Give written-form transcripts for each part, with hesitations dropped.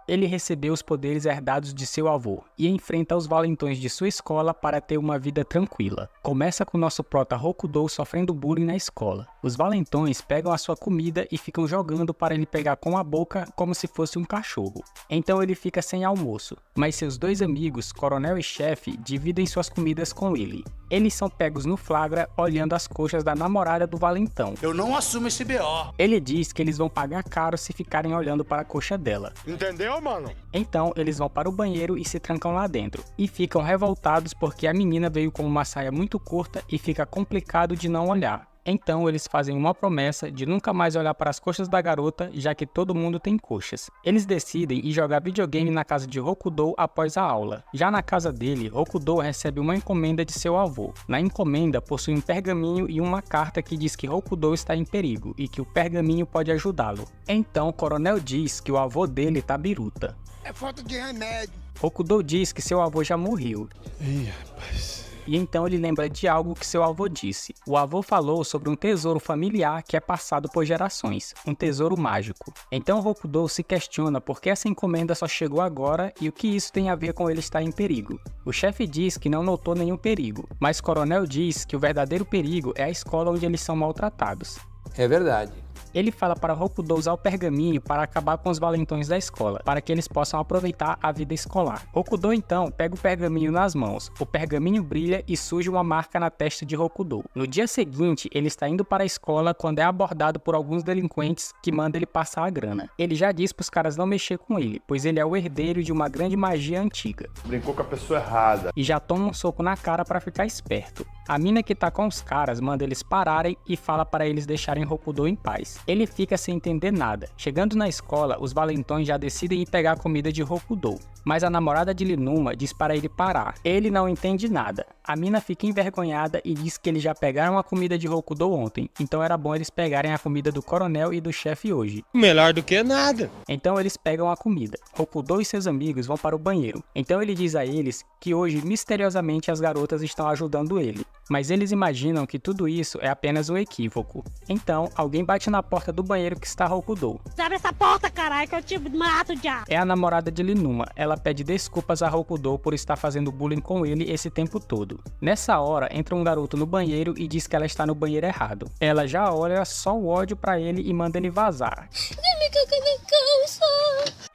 Ele recebeu os poderes herdados de seu avô e enfrenta os valentões de sua escola para ter uma vida tranquila. Começa com nosso prota Rokudou sofrendo bullying na escola. Os valentões pegam a sua comida e ficam jogando para ele pegar com a boca como se fosse um cachorro. Então ele fica sem almoço, mas seus dois amigos, Coronel e Chefe, dividem suas comidas com ele. Eles são pegos no flagra olhando as coxas da namorada do valentão. Eu não assumo esse BO. Ele diz que eles vão pagar caro se ficarem olhando para a coxa dela. Entendeu, mano? Então eles vão para o banheiro e se trancam lá dentro. E ficam revoltados porque a menina veio com uma saia muito curta e fica complicado de não olhar. Então eles fazem uma promessa de nunca mais olhar para as coxas da garota, já que todo mundo tem coxas. Eles decidem ir jogar videogame na casa de Rokudou após a aula. Já na casa dele, Rokudou recebe uma encomenda de seu avô. Na encomenda possui um pergaminho e uma carta que diz que Rokudou está em perigo e que o pergaminho pode ajudá-lo. Então o coronel diz que o avô dele tá biruta. É falta de remédio. Rokudou diz que seu avô já morreu. Ih, rapaz. E então ele lembra de algo que seu avô disse. O avô falou sobre um tesouro familiar que é passado por gerações, um tesouro mágico. Então Rokudou se questiona por que essa encomenda só chegou agora e o que isso tem a ver com ele estar em perigo. O chefe diz que não notou nenhum perigo, mas o coronel diz que o verdadeiro perigo é a escola onde eles são maltratados. É verdade. Ele fala para Rokudou usar o pergaminho para acabar com os valentões da escola, para que eles possam aproveitar a vida escolar. Rokudou então pega o pergaminho nas mãos, o pergaminho brilha e surge uma marca na testa de Rokudou. No dia seguinte, ele está indo para a escola quando é abordado por alguns delinquentes que mandam ele passar a grana. Ele já diz para os caras não mexer com ele, pois ele é o herdeiro de uma grande magia antiga. Brincou com a pessoa errada. E já toma um soco na cara para ficar esperto. A mina que tá com os caras manda eles pararem e fala para eles deixarem Rokudou em paz. Ele fica sem entender nada. Chegando na escola, os valentões já decidem ir pegar a comida de Rokudou, mas a namorada de Linuma diz para ele parar. Ele não entende nada. A mina fica envergonhada e diz que eles já pegaram a comida de Rokudou ontem, então era bom eles pegarem a comida do coronel e do chefe hoje. Melhor do que nada. Então eles pegam a comida. Rokudou e seus amigos vão para o banheiro. Então ele diz a eles que hoje misteriosamente as garotas estão ajudando ele. Mas eles imaginam que tudo isso é apenas um equívoco. Então, alguém bate na porta do banheiro que está Rokudou. Abre essa porta, caralho, que eu te mato já. É a namorada de Linuma. Ela pede desculpas a Rokudou por estar fazendo bullying com ele esse tempo todo. Nessa hora, entra um garoto no banheiro e diz que ela está no banheiro errado. Ela já olha só o ódio pra ele e manda ele vazar.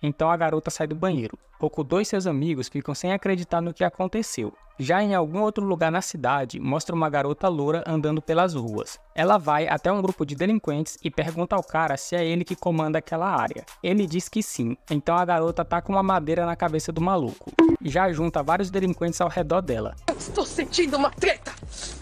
Então a garota sai do banheiro. Rokudou e seus amigos ficam sem acreditar no que aconteceu. Já em algum outro lugar na cidade, mostra uma garota loura andando pelas ruas. Ela vai até um grupo de delinquentes e pergunta ao cara se é ele que comanda aquela área. Ele diz que sim, então a garota tá com uma madeira na cabeça do maluco. Já junta vários delinquentes ao redor dela. Estou sentindo uma treta.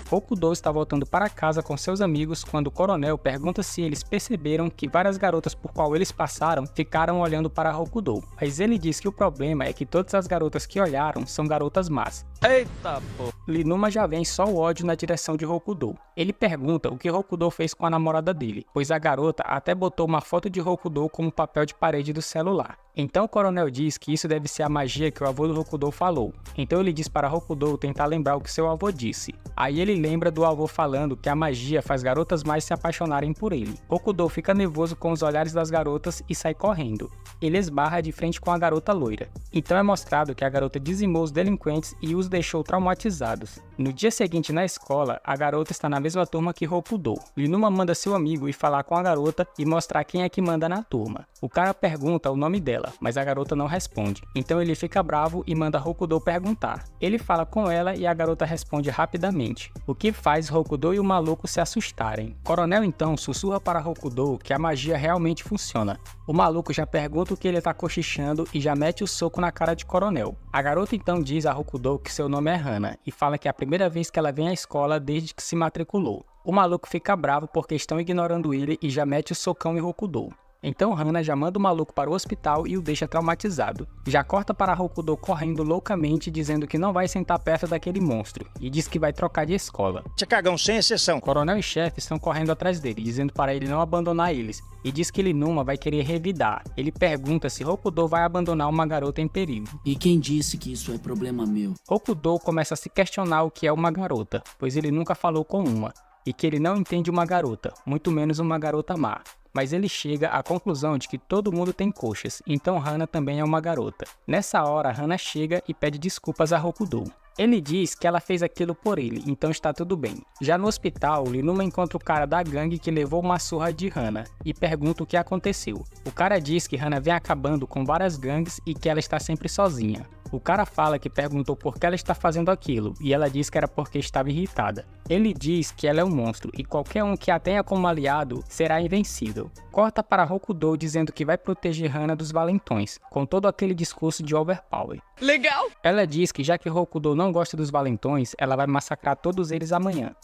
Rokudou está voltando para casa com seus amigos quando o coronel pergunta se eles perceberam que várias garotas por qual eles passaram ficaram olhando para Rokudou. Mas ele diz que o problema é que todas as garotas que olharam são garotas más. Eita, pô. Linuma já vem só o ódio na direção de Rokudou. Ele pergunta o que Rokudou fez com a namorada dele, pois a garota até botou uma foto de Rokudou como papel de parede do celular. Então o coronel diz que isso deve ser a magia que o avô do Rokudou falou. Então ele diz para Rokudou tentar lembrar o que seu avô disse. Aí ele lembra do avô falando que a magia faz garotas mais se apaixonarem por ele. Rokudou fica nervoso com os olhares das garotas e sai correndo. Ele esbarra de frente com a garota loira. Então é mostrado que a garota dizimou os delinquentes e os deixou traumatizados. No dia seguinte na escola, a garota está na mesma turma que Rokudou. Linuma manda seu amigo ir falar com a garota e mostrar quem é que manda na turma. O cara pergunta o nome dela, mas a garota não responde. Então ele fica bravo e manda Rokudou perguntar. Ele fala com ela e a garota responde rapidamente, o que faz Rokudou e o maluco se assustarem. Coronel então sussurra para Rokudou que a magia realmente funciona. O maluco já pergunta o que ele tá cochichando e já mete o soco na cara de Coronel. A garota então diz a Rokudou que seu nome é Hana e fala que é a primeira vez que ela vem à escola desde que se matriculou. O maluco fica bravo porque estão ignorando ele e já mete o socão em Rokudou. Então Hana já manda o maluco para o hospital e o deixa traumatizado. Já corta para Rokudou correndo loucamente dizendo que não vai sentar perto daquele monstro e diz que vai trocar de escola. Você cagão sem exceção. Coronel e chefe estão correndo atrás dele, dizendo para ele não abandonar eles, e diz que Linuma vai querer revidar. Ele pergunta se Rokudou vai abandonar uma garota em perigo. E quem disse que isso é problema meu? Rokudou começa a se questionar o que é uma garota, pois ele nunca falou com uma, e que ele não entende uma garota, muito menos uma garota má. mas ele chega à conclusão de que todo mundo tem coxas, então Hana também é uma garota. Nessa hora, Hana chega e pede desculpas a Rokudou. Ele diz que ela fez aquilo por ele, então está tudo bem. Já no hospital, Linuma encontra o cara da gangue que levou uma surra de Hana e pergunta o que aconteceu. O cara diz que Hana vem acabando com várias gangues e que ela está sempre sozinha. O cara fala que perguntou por que ela está fazendo aquilo e ela diz que era porque estava irritada. Ele diz que ela é um monstro e qualquer um que a tenha como aliado será invencível. Corta para Rokudou dizendo que vai proteger Hana dos valentões, com todo aquele discurso de overpower. Legal! Ela diz que já que Rokudou não gosta dos valentões, ela vai massacrar todos eles amanhã.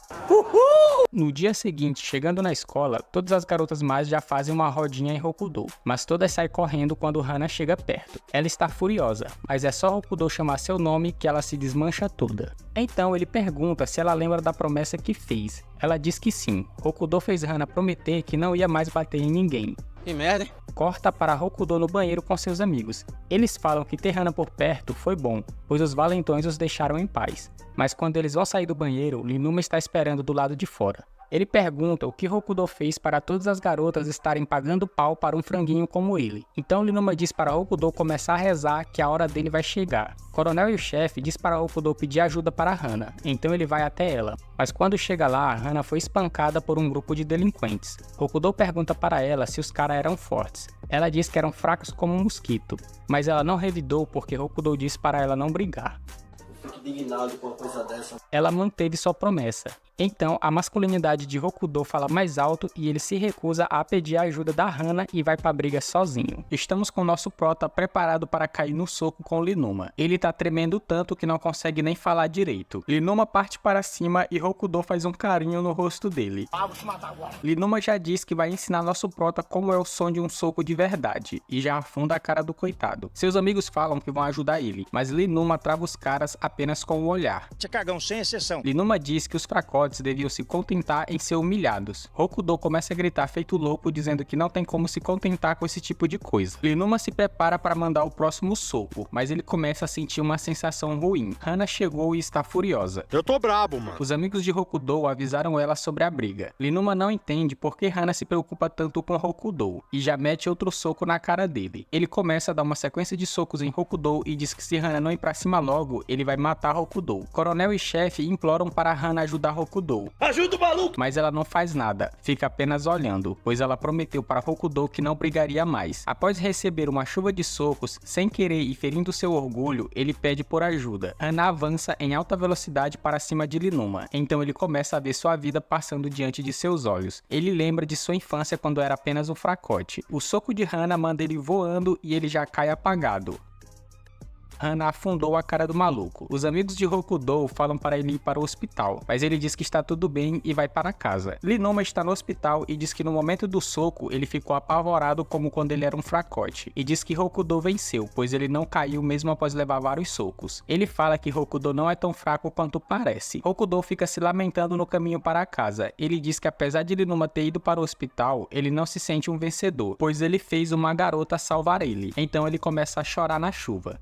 No dia seguinte, chegando na escola, todas as garotas mais já fazem uma rodinha em Rokudou, mas todas saem correndo quando Hana chega perto. Ela está furiosa, mas é só Rokudou chamar seu nome que ela se desmancha toda. Então ele pergunta se ela lembra da promessa que fez. Ela diz que sim. Rokudou fez Hana prometer que não ia mais bater em ninguém. Que merda, hein? Corta para Rokudou no banheiro com seus amigos. Eles falam que ter Hana por perto foi bom, pois os valentões os deixaram em paz. Mas quando eles vão sair do banheiro, Linuma está esperando do lado de fora. Ele pergunta o que Rokudou fez para todas as garotas estarem pagando pau para um franguinho como ele. Então Linuma diz para Rokudou começar a rezar que a hora dele vai chegar. Coronel e o chefe diz para Rokudou pedir ajuda para Hana, então ele vai até ela. Mas quando chega lá, Hana foi espancada por um grupo de delinquentes. Rokudou pergunta para ela se os caras eram fortes. Ela diz que eram fracos como um mosquito, mas ela não revidou porque Rokudou disse para ela não brigar. Fico indignado com uma coisa dessa. Ela manteve sua promessa. Então, a masculinidade de Rokudou fala mais alto e ele se recusa a pedir a ajuda da Hana e vai pra briga sozinho. Estamos com o nosso prota preparado para cair no soco com Linuma. Ele tá tremendo tanto que não consegue nem falar direito. Linuma parte para cima e Rokudou faz um carinho no rosto dele. Linuma já diz que vai ensinar nosso prota como é o som de um soco de verdade e já afunda a cara do coitado. Seus amigos falam que vão ajudar ele, mas Linuma trava os caras apenas com o olhar. Você cagão, sem exceção. Linuma diz que os fracotes deviam se contentar em ser humilhados. Rokudou começa a gritar feito louco, dizendo que não tem como se contentar com esse tipo de coisa. Linuma se prepara para mandar o próximo soco, mas ele começa a sentir uma sensação ruim. Hana chegou e está furiosa. Eu tô brabo, mano. Os amigos de Rokudou avisaram ela sobre a briga. Linuma não entende por que Hana se preocupa tanto com Rokudou e já mete outro soco na cara dele. Ele começa a dar uma sequência de socos em Rokudou e diz que se Hana não ir pra cima logo, ele vai matar Rokudou. Coronel e chefe imploram para Hana ajudar Rokudou. Ajuda o maluco! Mas ela não faz nada, fica apenas olhando, pois ela prometeu para Rokudou que não brigaria mais. Após receber uma chuva de socos, sem querer e ferindo seu orgulho, ele pede por ajuda. Hana avança em alta velocidade para cima de Linuma, então ele começa a ver sua vida passando diante de seus olhos. Ele lembra de sua infância quando era apenas um fracote. O soco de Hana manda ele voando e ele já cai apagado. Hana afundou a cara do maluco. Os amigos de Rokudou falam para ele ir para o hospital, mas ele diz que está tudo bem e vai para casa. Linuma está no hospital e diz que no momento do soco ele ficou apavorado como quando ele era um fracote, e diz que Rokudou venceu, pois ele não caiu mesmo após levar vários socos. Ele fala que Rokudou não é tão fraco quanto parece. Rokudou fica se lamentando no caminho para casa. Ele diz que apesar de Linuma ter ido para o hospital, ele não se sente um vencedor, pois ele fez uma garota salvar ele. Então ele começa a chorar na chuva.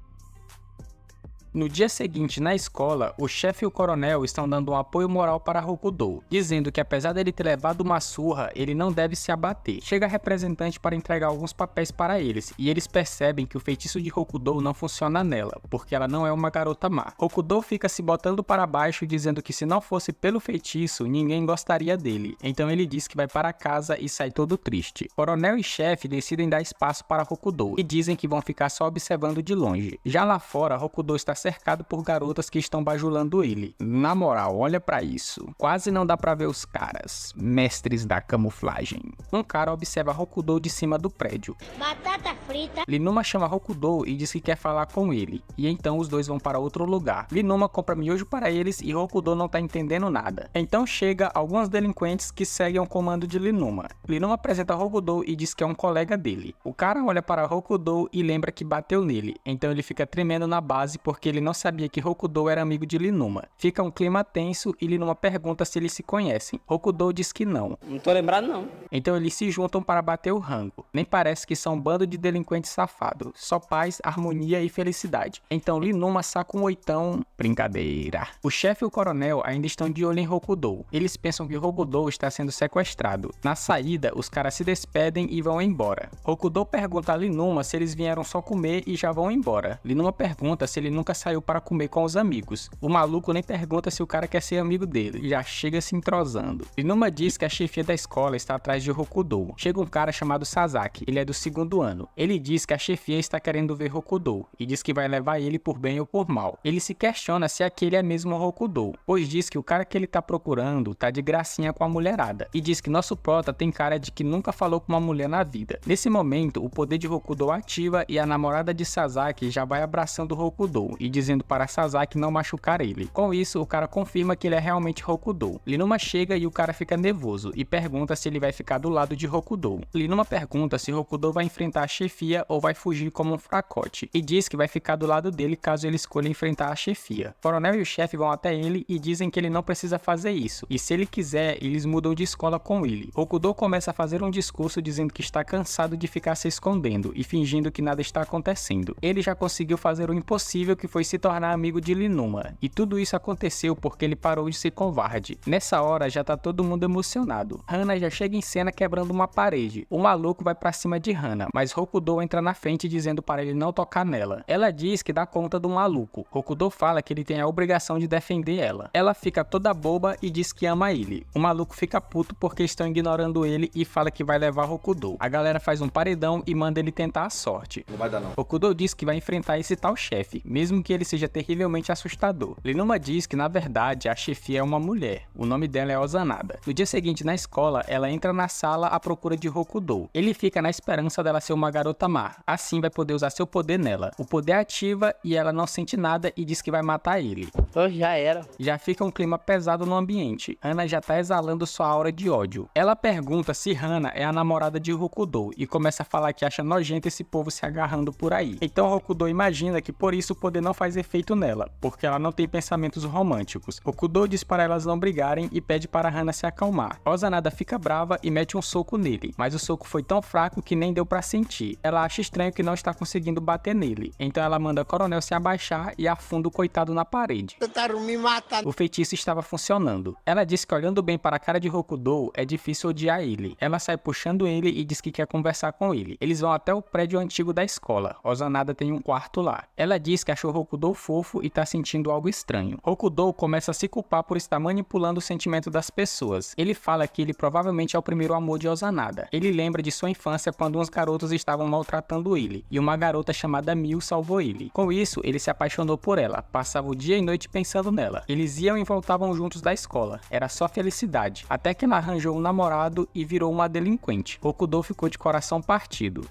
No dia seguinte, na escola, o chefe e o coronel estão dando um apoio moral para Rokudou, dizendo que apesar dele ter levado uma surra, ele não deve se abater. Chega a representante para entregar alguns papéis para eles, e eles percebem que o feitiço de Rokudou não funciona nela, porque ela não é uma garota má. Rokudou fica se botando para baixo, dizendo que se não fosse pelo feitiço, ninguém gostaria dele. Então ele diz que vai para casa e sai todo triste. Coronel e chefe decidem dar espaço para Rokudou, e dizem que vão ficar só observando de longe. Já lá fora, Rokudou está cercado por garotas que estão bajulando ele. Na moral, olha pra isso. Quase não dá pra ver os caras, mestres da camuflagem. Um cara observa Rokudou de cima do prédio. Batata frita. Linuma chama Rokudou e diz que quer falar com ele, e então os dois vão para outro lugar. Linuma compra miojo para eles e Rokudou não tá entendendo nada. Então chega alguns delinquentes que seguem o comando de Linuma. Linuma apresenta Rokudou e diz que é um colega dele. O cara olha para Rokudou e lembra que bateu nele, então ele fica tremendo na base porque ele não sabia que Rokudou era amigo de Linuma. Fica um clima tenso e Linuma pergunta se eles se conhecem. Rokudou diz que não. Não tô lembrado, não. Então eles se juntam para bater o rango. Nem parece que são um bando de delinquentes safados. Só paz, harmonia e felicidade. Então Linuma saca um oitão... Brincadeira. O chefe e o coronel ainda estão de olho em Rokudou. Eles pensam que Rokudou está sendo sequestrado. Na saída, os caras se despedem e vão embora. Rokudou pergunta a Linuma se eles vieram só comer e já vão embora. Linuma pergunta se ele nunca saiu para comer com os amigos. O maluco nem pergunta se o cara quer ser amigo dele, já chega se entrosando. Linuma diz que a chefia da escola está atrás de Rokudou. Chega um cara chamado Sasaki, ele é do 2º ano. Ele diz que a chefia está querendo ver Rokudou e diz que vai levar ele por bem ou por mal. Ele se questiona se aquele é mesmo Rokudou, pois diz que o cara que ele tá procurando tá de gracinha com a mulherada e diz que nosso prota tem cara de que nunca falou com uma mulher na vida. Nesse momento, o poder de Rokudou ativa e a namorada de Sasaki já vai abraçando Rokudou e dizendo para Sasaki não machucar ele. Com isso, o cara confirma que ele é realmente Rokudou. Linuma chega e o cara fica nervoso e pergunta se ele vai ficar do lado de Rokudou. Linuma pergunta se Rokudou vai enfrentar a chefia ou vai fugir como um fracote e diz que vai ficar do lado dele caso ele escolha enfrentar a chefia. O coronel e o chefe vão até ele e dizem que ele não precisa fazer isso e se ele quiser, eles mudam de escola com ele. Rokudou começa a fazer um discurso dizendo que está cansado de ficar se escondendo e fingindo que nada está acontecendo. Ele já conseguiu fazer o impossível, que foi se tornar amigo de Linuma, e tudo isso aconteceu porque ele parou de ser covarde. Nessa hora já tá todo mundo emocionado. Hana já chega em cena quebrando uma parede. O maluco vai pra cima de Hana, mas Rokudou entra na frente dizendo para ele não tocar nela. Ela diz que dá conta do maluco. Rokudou fala que ele tem a obrigação de defender ela. Ela fica toda boba e diz que ama ele. O maluco fica puto porque estão ignorando ele e fala que vai levar Rokudou. A galera faz um paredão e manda ele tentar a sorte. Não vai dar, não. Rokudou diz que vai enfrentar esse tal chefe, mesmo que ele seja terrivelmente assustador. Linuma diz que na verdade a chefia é uma mulher. O nome dela é Ozanada. No dia seguinte na escola, ela entra na sala à procura de Rokudou. Ele fica na esperança dela ser uma garota má. Assim vai poder usar seu poder nela. O poder ativa e ela não sente nada e diz que vai matar ele. Já era. Já fica um clima pesado no ambiente. Hana já tá exalando sua aura de ódio. Ela pergunta se Hana é a namorada de Rokudou e começa a falar que acha nojento esse povo se agarrando por aí. Então Rokudou imagina que por isso o poder não faz efeito nela, porque ela não tem pensamentos românticos. Rokudou diz para elas não brigarem e pede para Hana se acalmar. Ozanada fica brava e mete um soco nele, mas o soco foi tão fraco que nem deu pra sentir. Ela acha estranho que não está conseguindo bater nele, então ela manda o coronel se abaixar e afunda o coitado na parede. Tentaram me matar. O feitiço estava funcionando. Ela diz que olhando bem para a cara de Rokudou, é difícil odiar ele. Ela sai puxando ele e diz que quer conversar com ele. Eles vão até o prédio antigo da escola. Ozanada tem um quarto lá. Ela diz que achou Rokudou fofo e tá sentindo algo estranho. Rokudou começa a se culpar por estar manipulando o sentimento das pessoas. Ele fala que ele provavelmente é o primeiro amor de Ozanada. Ele lembra de sua infância quando uns garotos estavam maltratando ele, e uma garota chamada Mil salvou ele. Com isso, ele se apaixonou por ela, passava o dia e noite pensando nela. Eles iam e voltavam juntos da escola. Era só felicidade. Até que ela arranjou um namorado e virou uma delinquente. Rokudou ficou de coração partido.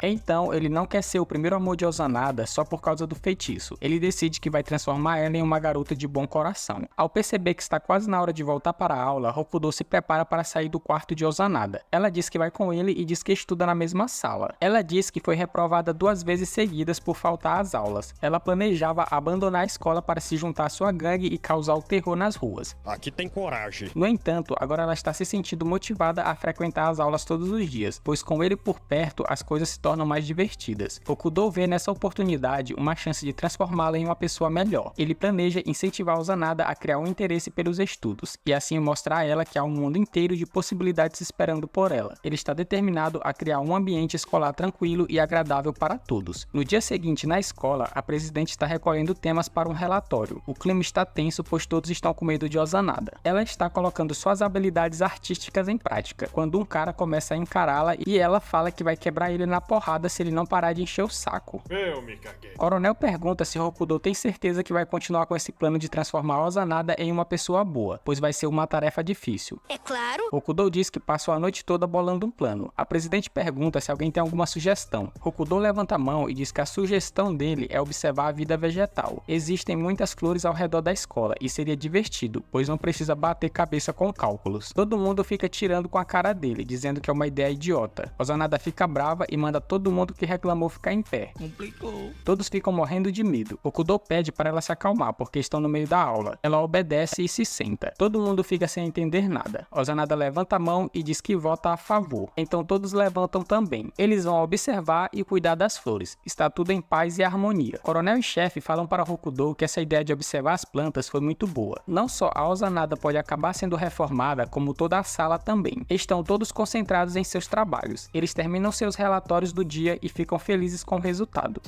Então, ele não quer ser o primeiro amor de Ozanada só por causa do feitiço. Ele decide que vai transformar ela em uma garota de bom coração. Ao perceber que está quase na hora de voltar para a aula, Rokudou se prepara para sair do quarto de Ozanada. Ela diz que vai com ele e diz que estuda na mesma sala. Ela diz que foi reprovada 2 vezes seguidas por faltar às aulas. Ela planejava abandonar a escola para se juntar à sua gangue e causar o terror nas ruas. Aqui tem coragem. No entanto, agora ela está se sentindo motivada a frequentar as aulas todos os dias, pois com ele por perto, as coisas se tornam mais divertidas. Rokudou vê nessa oportunidade uma chance de transformá-la em uma pessoa melhor. Ele planeja incentivar Ozanada a criar um interesse pelos estudos, e assim mostrar a ela que há um mundo inteiro de possibilidades esperando por ela. Ele está determinado a criar um ambiente escolar tranquilo e agradável para todos. No dia seguinte, na escola, a presidente está recolhendo temas para um relatório. O clima está tenso, pois todos estão com medo de Ozanada. Ela está colocando suas habilidades artísticas em prática, quando um cara começa a encará-la e ela fala que vai quebrar ele na porrada se ele não parar de encher o saco. Eu me caguei. Coronel pergunta se Rokudou tem certeza que vai continuar com esse plano de transformar Ozanada em uma pessoa boa, pois vai ser uma tarefa difícil. É claro. Rokudou diz que passou a noite toda bolando um plano. A presidente pergunta se alguém tem alguma sugestão. Rokudou levanta a mão e diz que a sugestão dele é observar a vida vegetal. Existem muitas flores ao redor da escola e seria divertido, pois não precisa bater cabeça com cálculos. Todo mundo fica tirando com a cara dele, dizendo que é uma ideia idiota. Ozanada fica brava e manda todo mundo que reclamou ficar em pé. Complicou. Todos ficam morrendo de medo. Rokudou pede para ela se acalmar porque estão no meio da aula. Ela obedece e se senta. Todo mundo fica sem entender nada. Ozanada levanta a mão e diz que vota a favor. Então todos levantam também. Eles vão observar e cuidar das flores. Está tudo em paz e harmonia. Coronel e chefe falam para Rokudou que essa ideia de observar as plantas foi muito boa. Não só a Ozanada pode acabar sendo reformada, como toda a sala também. Estão todos concentrados em seus trabalhos. Eles terminam seus relatórios do dia e ficam felizes com o resultado.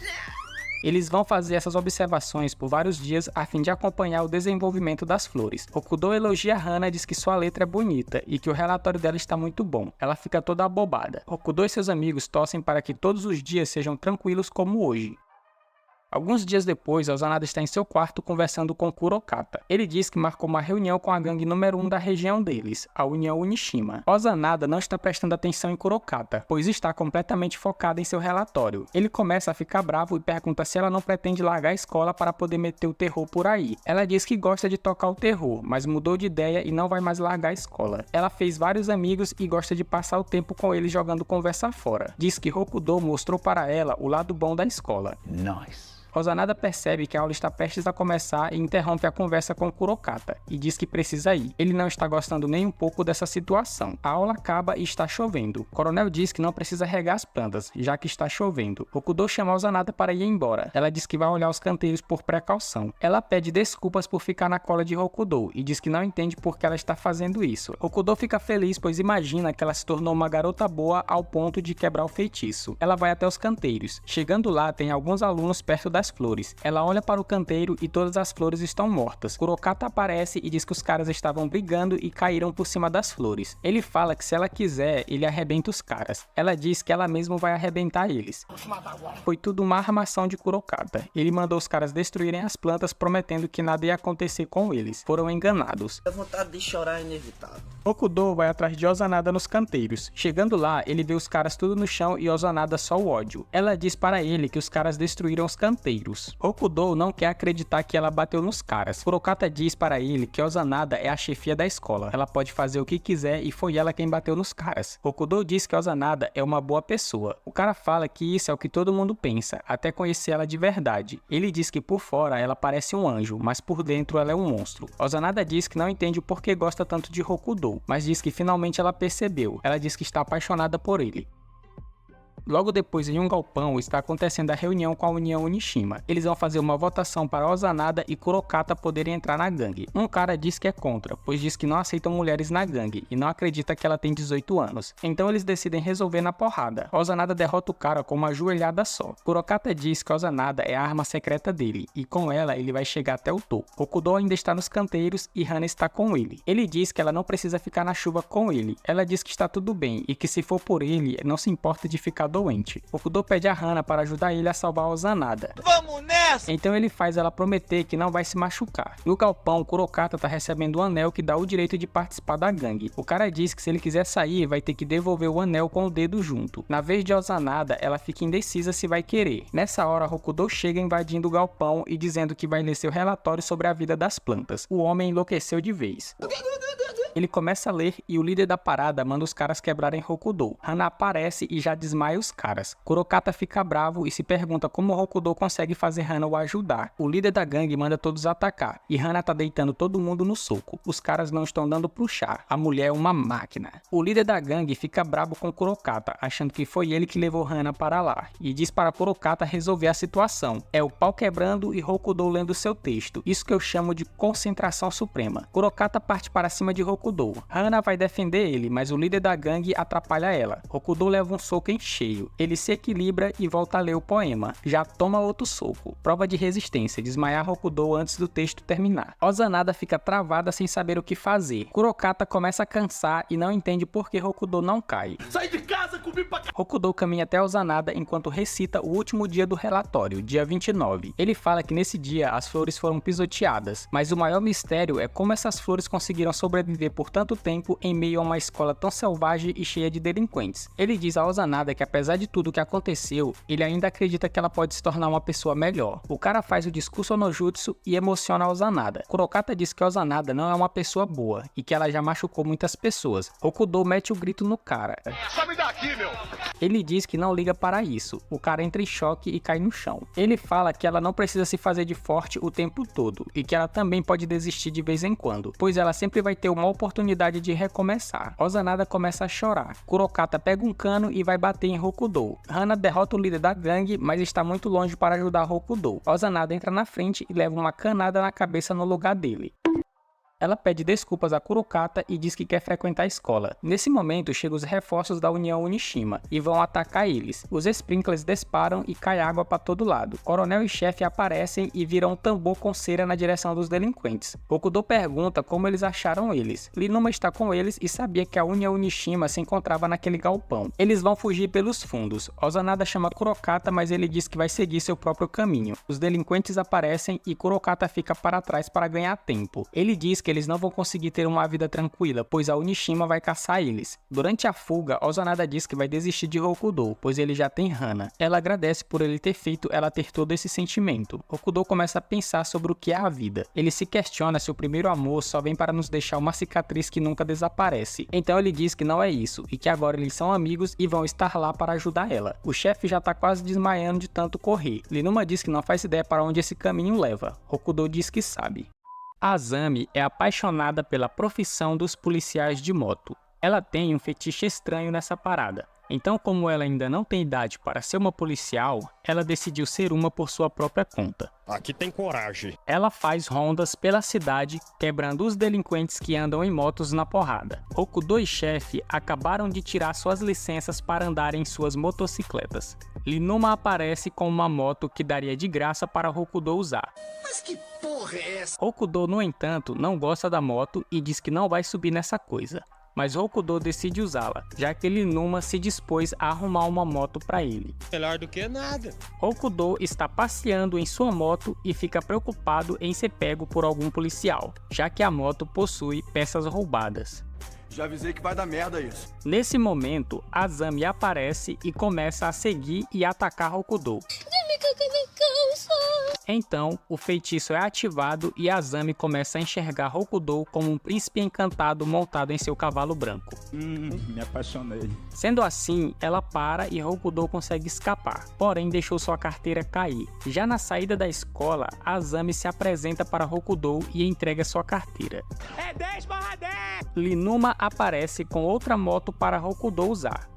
Eles vão fazer essas observações por vários dias a fim de acompanhar o desenvolvimento das flores. Rokudou elogia Hana e diz que sua letra é bonita e que o relatório dela está muito bom. Ela fica toda abobada. Rokudou e seus amigos torcem para que todos os dias sejam tranquilos como hoje. Alguns dias depois, Ozanada está em seu quarto conversando com Kurokata. Ele diz que marcou uma reunião com a gangue número 1 da região deles, a União Unishima. Ozanada não está prestando atenção em Kurokata, pois está completamente focada em seu relatório. Ele começa a ficar bravo e pergunta se ela não pretende largar a escola para poder meter o terror por aí. Ela diz que gosta de tocar o terror, mas mudou de ideia e não vai mais largar a escola. Ela fez vários amigos e gosta de passar o tempo com eles jogando conversa fora. Diz que Rokudou mostrou para ela o lado bom da escola. Nice. Ozanada percebe que a aula está prestes a começar e interrompe a conversa com Kurokata e diz que precisa ir. Ele não está gostando nem um pouco dessa situação. A aula acaba e está chovendo. Coronel diz que não precisa regar as plantas, já que está chovendo. Rokudou chama Ozanada para ir embora. Ela diz que vai olhar os canteiros por precaução. Ela pede desculpas por ficar na cola de Rokudou e diz que não entende por que ela está fazendo isso. Rokudou fica feliz, pois imagina que ela se tornou uma garota boa ao ponto de quebrar o feitiço. Ela vai até os canteiros. Chegando lá, tem alguns alunos perto das flores. Ela olha para o canteiro e todas as flores estão mortas. Kurokata aparece e diz que os caras estavam brigando e caíram por cima das flores. Ele fala que se ela quiser, ele arrebenta os caras. Ela diz que ela mesma vai arrebentar eles. Foi tudo uma armação de Kurokata. Ele mandou os caras destruírem as plantas, prometendo que nada ia acontecer com eles. Foram enganados. A vontade de chorar é inevitável. Rokudou vai atrás de Ozanada nos canteiros. Chegando lá, ele vê os caras tudo no chão e Ozanada só o ódio. Ela diz para ele que os caras destruíram os canteiros. Rokudou não quer acreditar que ela bateu nos caras. Kurokata diz para ele que Ozanada é a chefia da escola. Ela pode fazer o que quiser e foi ela quem bateu nos caras. Rokudou diz que Ozanada é uma boa pessoa. O cara fala que isso é o que todo mundo pensa, até conhecer ela de verdade. Ele diz que por fora ela parece um anjo, mas por dentro ela é um monstro. Ozanada diz que não entende o porquê gosta tanto de Rokudou, mas diz que finalmente ela percebeu. Ela diz que está apaixonada por ele. Logo depois, em um galpão, está acontecendo a reunião com a União Unishima. Eles vão fazer uma votação para Ozanada e Kurokata poderem entrar na gangue. Um cara diz que é contra, pois diz que não aceitam mulheres na gangue e não acredita que ela tem 18 anos. Então eles decidem resolver na porrada. Ozanada derrota o cara com uma joelhada só. Kurokata diz que Ozanada é a arma secreta dele e com ela ele vai chegar até o topo. Rokudou ainda está nos canteiros e Hana está com ele. Ele diz que ela não precisa ficar na chuva com ele. Ela diz que está tudo bem e que se for por ele, não se importa de ficar doente. Rokudou pede a Hana para ajudar ele a salvar a Ozanada. Vamos nessa! Então ele faz ela prometer que não vai se machucar. No galpão, Kurokata tá recebendo um anel que dá o direito de participar da gangue. O cara diz que se ele quiser sair, vai ter que devolver o anel com o dedo junto. Na vez de Ozanada, ela fica indecisa se vai querer. Nessa hora, Rokudou chega invadindo o galpão e dizendo que vai ler seu relatório sobre a vida das plantas. O homem enlouqueceu de vez. Ele começa a ler e o líder da parada manda os caras quebrarem Rokudou. Hana aparece e já desmaia os caras. Kurokata fica bravo e se pergunta como Rokudou consegue fazer Hana o ajudar. O líder da gangue manda todos atacar e Hana tá deitando todo mundo no soco. Os caras não estão dando pro chá. A mulher é uma máquina. O líder da gangue fica bravo com Kurokata, achando que foi ele que levou Hana para lá, e diz para Kurokata resolver a situação. É o pau quebrando e Rokudou lendo seu texto. Isso que eu chamo de concentração suprema. Kurokata parte para cima de Rokudou. Hana vai defender ele, mas o líder da gangue atrapalha ela. Rokudou leva um soco em cheio. Ele se equilibra e volta a ler o poema. Já toma outro soco. Prova de resistência, desmaiar Rokudou antes do texto terminar. Ozanada fica travada sem saber o que fazer. Kurokata começa a cansar e não entende por que Rokudou não cai. Sai de casa, comigo pra cá. Rokudou caminha até Ozanada enquanto recita o último dia do relatório, dia 29. Ele fala que nesse dia as flores foram pisoteadas, mas o maior mistério é como essas flores conseguiram sobreviver por tanto tempo em meio a uma escola tão selvagem e cheia de delinquentes. Ele diz a Ozanada que apesar de tudo que aconteceu, ele ainda acredita que ela pode se tornar uma pessoa melhor. O cara faz o discurso no jutsu e emociona a Ozanada. Kurokata diz que Ozanada não é uma pessoa boa e que ela já machucou muitas pessoas. Rokudou mete o grito no cara. Sai daqui, possível? Ele diz que não liga para isso. O cara entra em choque e cai no chão. Ele fala que ela não precisa se fazer de forte o tempo todo e que ela também pode desistir de vez em quando, pois ela sempre vai ter uma oportunidade de recomeçar. Ozanada começa a chorar. Kurokata pega um cano e vai bater em Rokudou. Hana derrota o líder da gangue, mas está muito longe para ajudar Rokudou. Ozanada entra na frente e leva uma canada na cabeça no lugar dele. Ela pede desculpas a Kurokata e diz que quer frequentar a escola. Nesse momento, chegam os reforços da União Onishima e vão atacar eles. Os sprinklers disparam e cai água para todo lado. Coronel e chefe aparecem e viram um tambor com cera na direção dos delinquentes. Rokudou pergunta como eles acharam eles. Linuma está com eles e sabia que a União Onishima se encontrava naquele galpão. Eles vão fugir pelos fundos. Ozanada chama Kurokata, mas ele diz que vai seguir seu próprio caminho. Os delinquentes aparecem e Kurokata fica para trás para ganhar tempo. Ele diz que eles não vão conseguir ter uma vida tranquila, pois a Onishima vai caçar eles. Durante a fuga, Ozanada diz que vai desistir de Rokudou, pois ele já tem Hana. Ela agradece por ele ter feito ela ter todo esse sentimento. Rokudou começa a pensar sobre o que é a vida. Ele se questiona se o primeiro amor só vem para nos deixar uma cicatriz que nunca desaparece. Então ele diz que não é isso, e que agora eles são amigos e vão estar lá para ajudar ela. O chefe já tá quase desmaiando de tanto correr. Linuma diz que não faz ideia para onde esse caminho leva. Rokudou diz que sabe. Azami é apaixonada pela profissão dos policiais de moto. Ela tem um fetiche estranho nessa parada. Então, como ela ainda não tem idade para ser uma policial, ela decidiu ser uma por sua própria conta. Aqui tem coragem. Ela faz rondas pela cidade, quebrando os delinquentes que andam em motos na porrada. Rokudou e chefe acabaram de tirar suas licenças para andar em suas motocicletas. Linuma aparece com uma moto que daria de graça para Rokudou usar. Mas que porra é essa? Rokudou, no entanto, não gosta da moto e diz que não vai subir nessa coisa. Mas Rokudou decide usá-la, já que Linuma se dispôs a arrumar uma moto para ele. Melhor do que nada. Rokudou está passeando em sua moto e fica preocupado em ser pego por algum policial, já que a moto possui peças roubadas. Já avisei que vai dar merda isso. Nesse momento, Azami aparece e começa a seguir e atacar Rokudou. Então, o feitiço é ativado e Azami começa a enxergar Rokudou como um príncipe encantado montado em seu cavalo branco. Me apaixonei. Sendo assim, ela para e Rokudou consegue escapar, porém deixou sua carteira cair. Já na saída da escola, Azami se apresenta para Rokudou e entrega sua carteira. É 10/10! Linuma aparece com outra moto para Rokudou usar.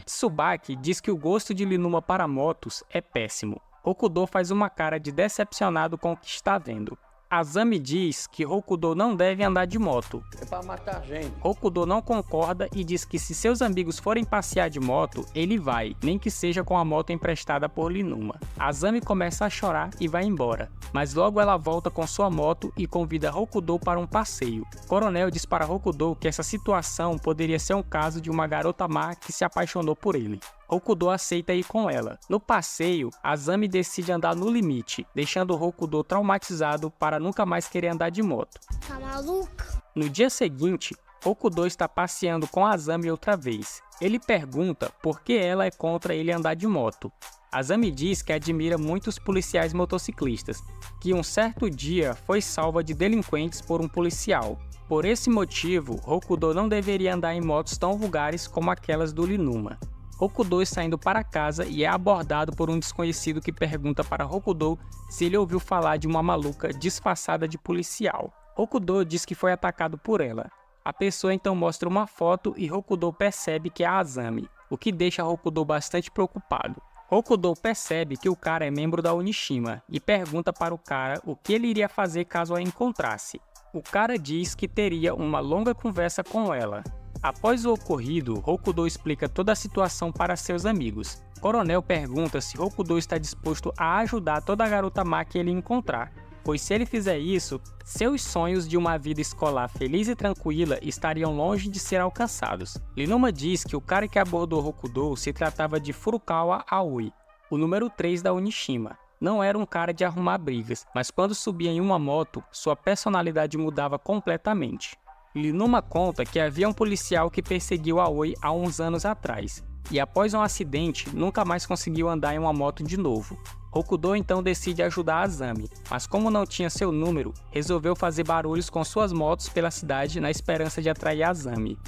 Tsubaki diz que o gosto de Linuma para motos é péssimo. Rokudou faz uma cara de decepcionado com o que está vendo. Azami diz que Rokudou não deve andar de moto. É pra matar gente. Rokudou não concorda e diz que se seus amigos forem passear de moto, ele vai, nem que seja com a moto emprestada por Linuma. Azami começa a chorar e vai embora, mas logo ela volta com sua moto e convida Rokudou para um passeio. Coronel diz para Rokudou que essa situação poderia ser um caso de uma garota má que se apaixonou por ele. Rokudou aceita ir com ela. No passeio, Azami decide andar no limite, deixando Rokudou traumatizado para nunca mais querer andar de moto. Tá maluco? No dia seguinte, Rokudou está passeando com Azami outra vez. Ele pergunta por que ela é contra ele andar de moto. Azami diz que admira muitos policiais motociclistas, que um certo dia foi salva de delinquentes por um policial. Por esse motivo, Rokudou não deveria andar em motos tão vulgares como aquelas do Linuma. Rokudou está indo para casa e é abordado por um desconhecido que pergunta para Rokudou se ele ouviu falar de uma maluca disfarçada de policial. Rokudou diz que foi atacado por ela. A pessoa então mostra uma foto e Rokudou percebe que é a Azami, o que deixa Rokudou bastante preocupado. Rokudou percebe que o cara é membro da Onishima e pergunta para o cara o que ele iria fazer caso a encontrasse. O cara diz que teria uma longa conversa com ela. Após o ocorrido, Rokudou explica toda a situação para seus amigos. Coronel pergunta se Rokudou está disposto a ajudar toda garota má que ele encontrar, pois se ele fizer isso, seus sonhos de uma vida escolar feliz e tranquila estariam longe de ser alcançados. Linuma diz que o cara que abordou Rokudou se tratava de Furukawa Aoi, o número 3 da Onishima. Não era um cara de arrumar brigas, mas quando subia em uma moto, sua personalidade mudava completamente. Linuma conta que havia um policial que perseguiu Aoi há uns anos atrás, e após um acidente, nunca mais conseguiu andar em uma moto de novo. Rokudou então decide ajudar Azami, mas como não tinha seu número, resolveu fazer barulhos com suas motos pela cidade na esperança de atrair Azami.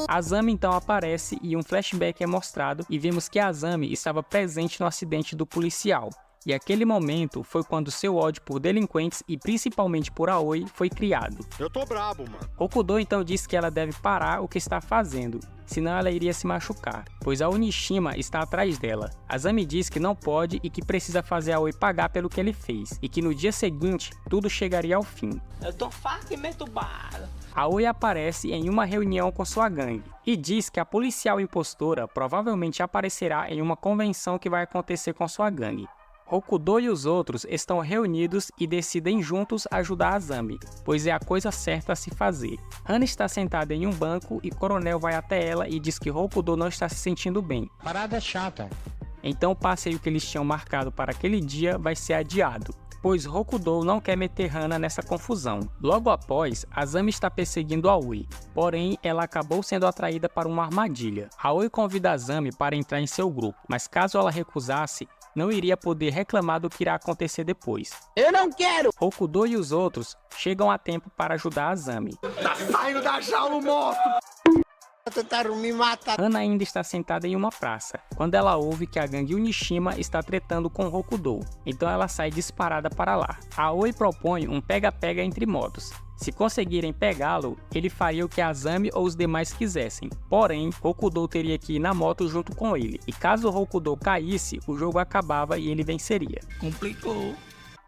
Azami então aparece e um flashback é mostrado e vemos que Azami estava presente no acidente do policial. E aquele momento foi quando seu ódio por delinquentes e principalmente por Aoi foi criado. Eu tô brabo, mano. Hokudo então diz que ela deve parar o que está fazendo, senão ela iria se machucar, pois a Onishima está atrás dela. Azami diz que não pode e que precisa fazer Aoi pagar pelo que ele fez, e que no dia seguinte tudo chegaria ao fim. Eu tô faca e meto bala. Aoi aparece em uma reunião com sua gangue e diz que a policial impostora provavelmente aparecerá em uma convenção que vai acontecer com sua gangue. Hokudo e os outros estão reunidos e decidem juntos ajudar Azami, pois é a coisa certa a se fazer. Hana está sentada em um banco e Coronel vai até ela e diz que Hokudo não está se sentindo bem. Parada chata. Então o passeio que eles tinham marcado para aquele dia vai ser adiado, pois Hokudo não quer meter Hana nessa confusão. Logo após, Azami está perseguindo Aoi, porém ela acabou sendo atraída para uma armadilha. Aoi convida Azami para entrar em seu grupo, mas caso ela recusasse, não iria poder reclamar do que irá acontecer depois. Eu não quero! Hokudo e os outros chegam a tempo para ajudar Azami. Tá saindo da jaula, moço! Tentaram me matar. Hana ainda está sentada em uma praça, quando ela ouve que a gangue Onishima está tretando com Hokudo, então ela sai disparada para lá. Aoi propõe um pega-pega entre motos. Se conseguirem pegá-lo, ele faria o que Azami ou os demais quisessem, porém, Hokudo teria que ir na moto junto com ele, e caso Hokudo caísse, o jogo acabava e ele venceria. Complicou.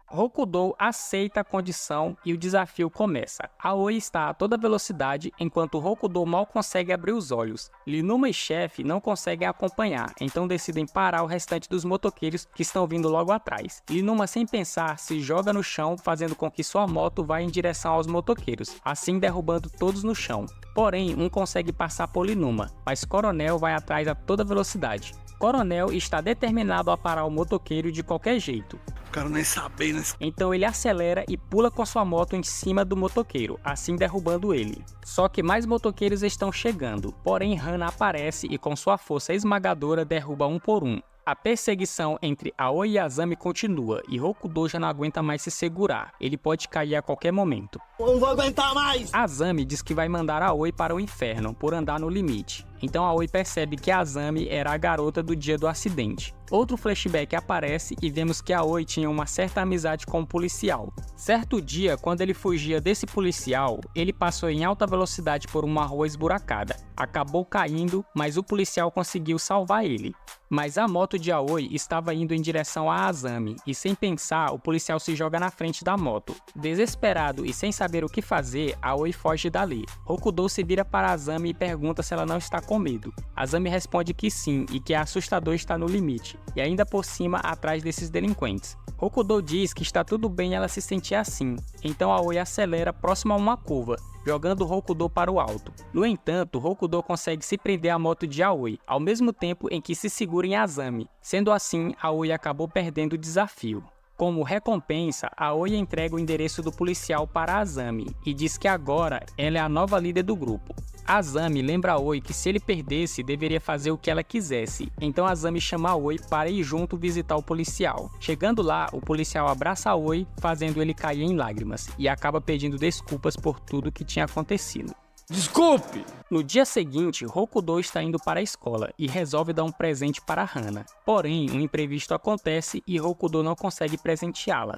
Hokudo aceita a condição e o desafio começa. Aoi está a toda velocidade, enquanto Hokudo mal consegue abrir os olhos. Linuma e chefe não conseguem acompanhar, então decidem parar o restante dos motoqueiros que estão vindo logo atrás. Linuma, sem pensar, se joga no chão, fazendo com que sua moto vá em direção aos motoqueiros, assim derrubando todos no chão. Porém, um consegue passar por Linuma, mas Coronel vai atrás a toda velocidade. Coronel está determinado a parar o motoqueiro de qualquer jeito. Quero nem saber, né? Então ele acelera e pula com sua moto em cima do motoqueiro, assim derrubando ele. Só que mais motoqueiros estão chegando, porém Hana aparece e com sua força esmagadora derruba um por um. A perseguição entre Aoi e Azami continua e Hokudo já não aguenta mais se segurar, ele pode cair a qualquer momento. Não vou aguentar mais! Azami diz que vai mandar Aoi para o inferno por andar no limite. Então Aoi percebe que Azami era a garota do dia do acidente. Outro flashback aparece e vemos que Aoi tinha uma certa amizade com o policial. Certo dia, quando ele fugia desse policial, ele passou em alta velocidade por uma rua esburacada. Acabou caindo, mas o policial conseguiu salvar ele. Mas a moto de Aoi estava indo em direção a Azami, e sem pensar, o policial se joga na frente da moto. Desesperado e sem saber o que fazer, Aoi foge dali. Hokudo se vira para Azami e pergunta se ela não está com medo. Azami responde que sim, e que é assustador estar no limite, e ainda por cima atrás desses delinquentes. Hokudo diz que está tudo bem ela se sentir assim, então Aoi acelera próximo a uma curva, jogando Hokudo para o alto. No entanto, Hokudo consegue se prender à moto de Aoi, ao mesmo tempo em que se segura em Azami. Sendo assim, Aoi acabou perdendo o desafio. Como recompensa, Aoi entrega o endereço do policial para Azami e diz que agora ela é a nova líder do grupo. Azami lembra Aoi que se ele perdesse, deveria fazer o que ela quisesse, então Azami chama Aoi para ir junto visitar o policial. Chegando lá, o policial abraça Aoi, fazendo ele cair em lágrimas, e acaba pedindo desculpas por tudo que tinha acontecido. Desculpe! No dia seguinte, Hokudo está indo para a escola e resolve dar um presente para Hana. Porém, um imprevisto acontece e Hokudo não consegue presenteá-la.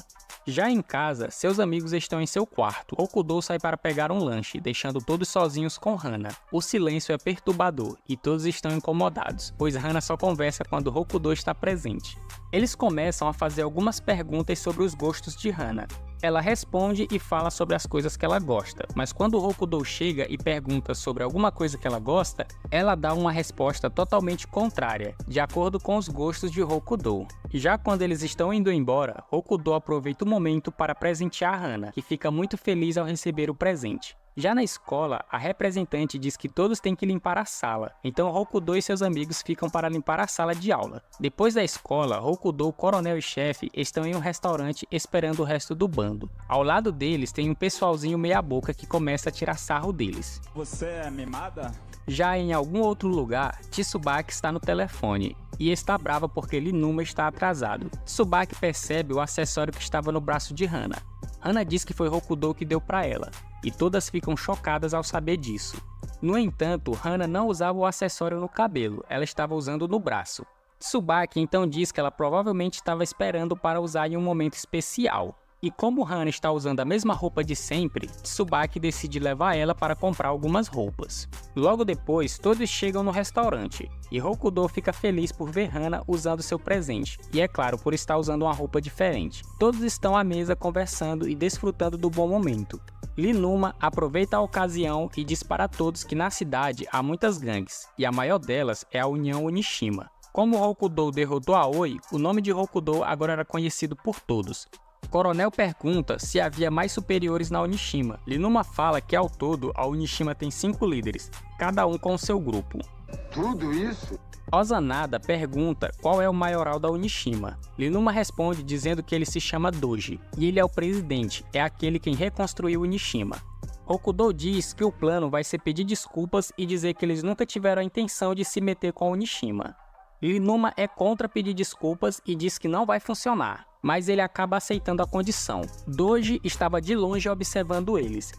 Já em casa, seus amigos estão em seu quarto. Hokudo sai para pegar um lanche, deixando todos sozinhos com Hana. O silêncio é perturbador e todos estão incomodados, pois Hana só conversa quando Hokudo está presente. Eles começam a fazer algumas perguntas sobre os gostos de Hana. Ela responde e fala sobre as coisas que ela gosta, mas quando Hokudo chega e pergunta sobre alguma coisa que ela gosta, ela dá uma resposta totalmente contrária, de acordo com os gostos de Hokudo. Já quando eles estão indo embora, Hokudo aproveita o momento para presentear Hana, que fica muito feliz ao receber o presente. Já na escola, a representante diz que todos têm que limpar a sala, então Hokudo e seus amigos ficam para limpar a sala de aula. Depois da escola, Hokudo, Coronel e chefe estão em um restaurante esperando o resto do bando. Ao lado deles tem um pessoalzinho meia boca que começa a tirar sarro deles. Você é mimada? Já em algum outro lugar, Tsubaki está no telefone e está brava porque Linuma está atrasado. Tsubaki percebe o acessório que estava no braço de Hana. Hana diz que foi Hokudo que deu para ela, e todas ficam chocadas ao saber disso. No entanto, Hana não usava o acessório no cabelo, ela estava usando no braço. Tsubaki então diz que ela provavelmente estava esperando para usar em um momento especial. E como Hana está usando a mesma roupa de sempre, Tsubaki decide levar ela para comprar algumas roupas. Logo depois, todos chegam no restaurante, e Hokudo fica feliz por ver Hana usando seu presente, e é claro, por estar usando uma roupa diferente. Todos estão à mesa conversando e desfrutando do bom momento. Linuma aproveita a ocasião e diz para todos que na cidade há muitas gangues, e a maior delas é a União Onishima. Como Hokudo derrotou Aoi, o nome de Hokudo agora era conhecido por todos. Coronel pergunta se havia mais superiores na Onishima. Linuma fala que ao todo a Onishima tem 5 líderes, cada um com seu grupo. Tudo isso? Ozanada pergunta qual é o maioral da Onishima. Linuma responde dizendo que ele se chama Doji, e ele é o presidente, é aquele quem reconstruiu Onishima. Hokudo diz que o plano vai ser pedir desculpas e dizer que eles nunca tiveram a intenção de se meter com a Onishima. Linuma é contra pedir desculpas e diz que não vai funcionar, mas ele acaba aceitando a condição. Doji estava de longe observando eles.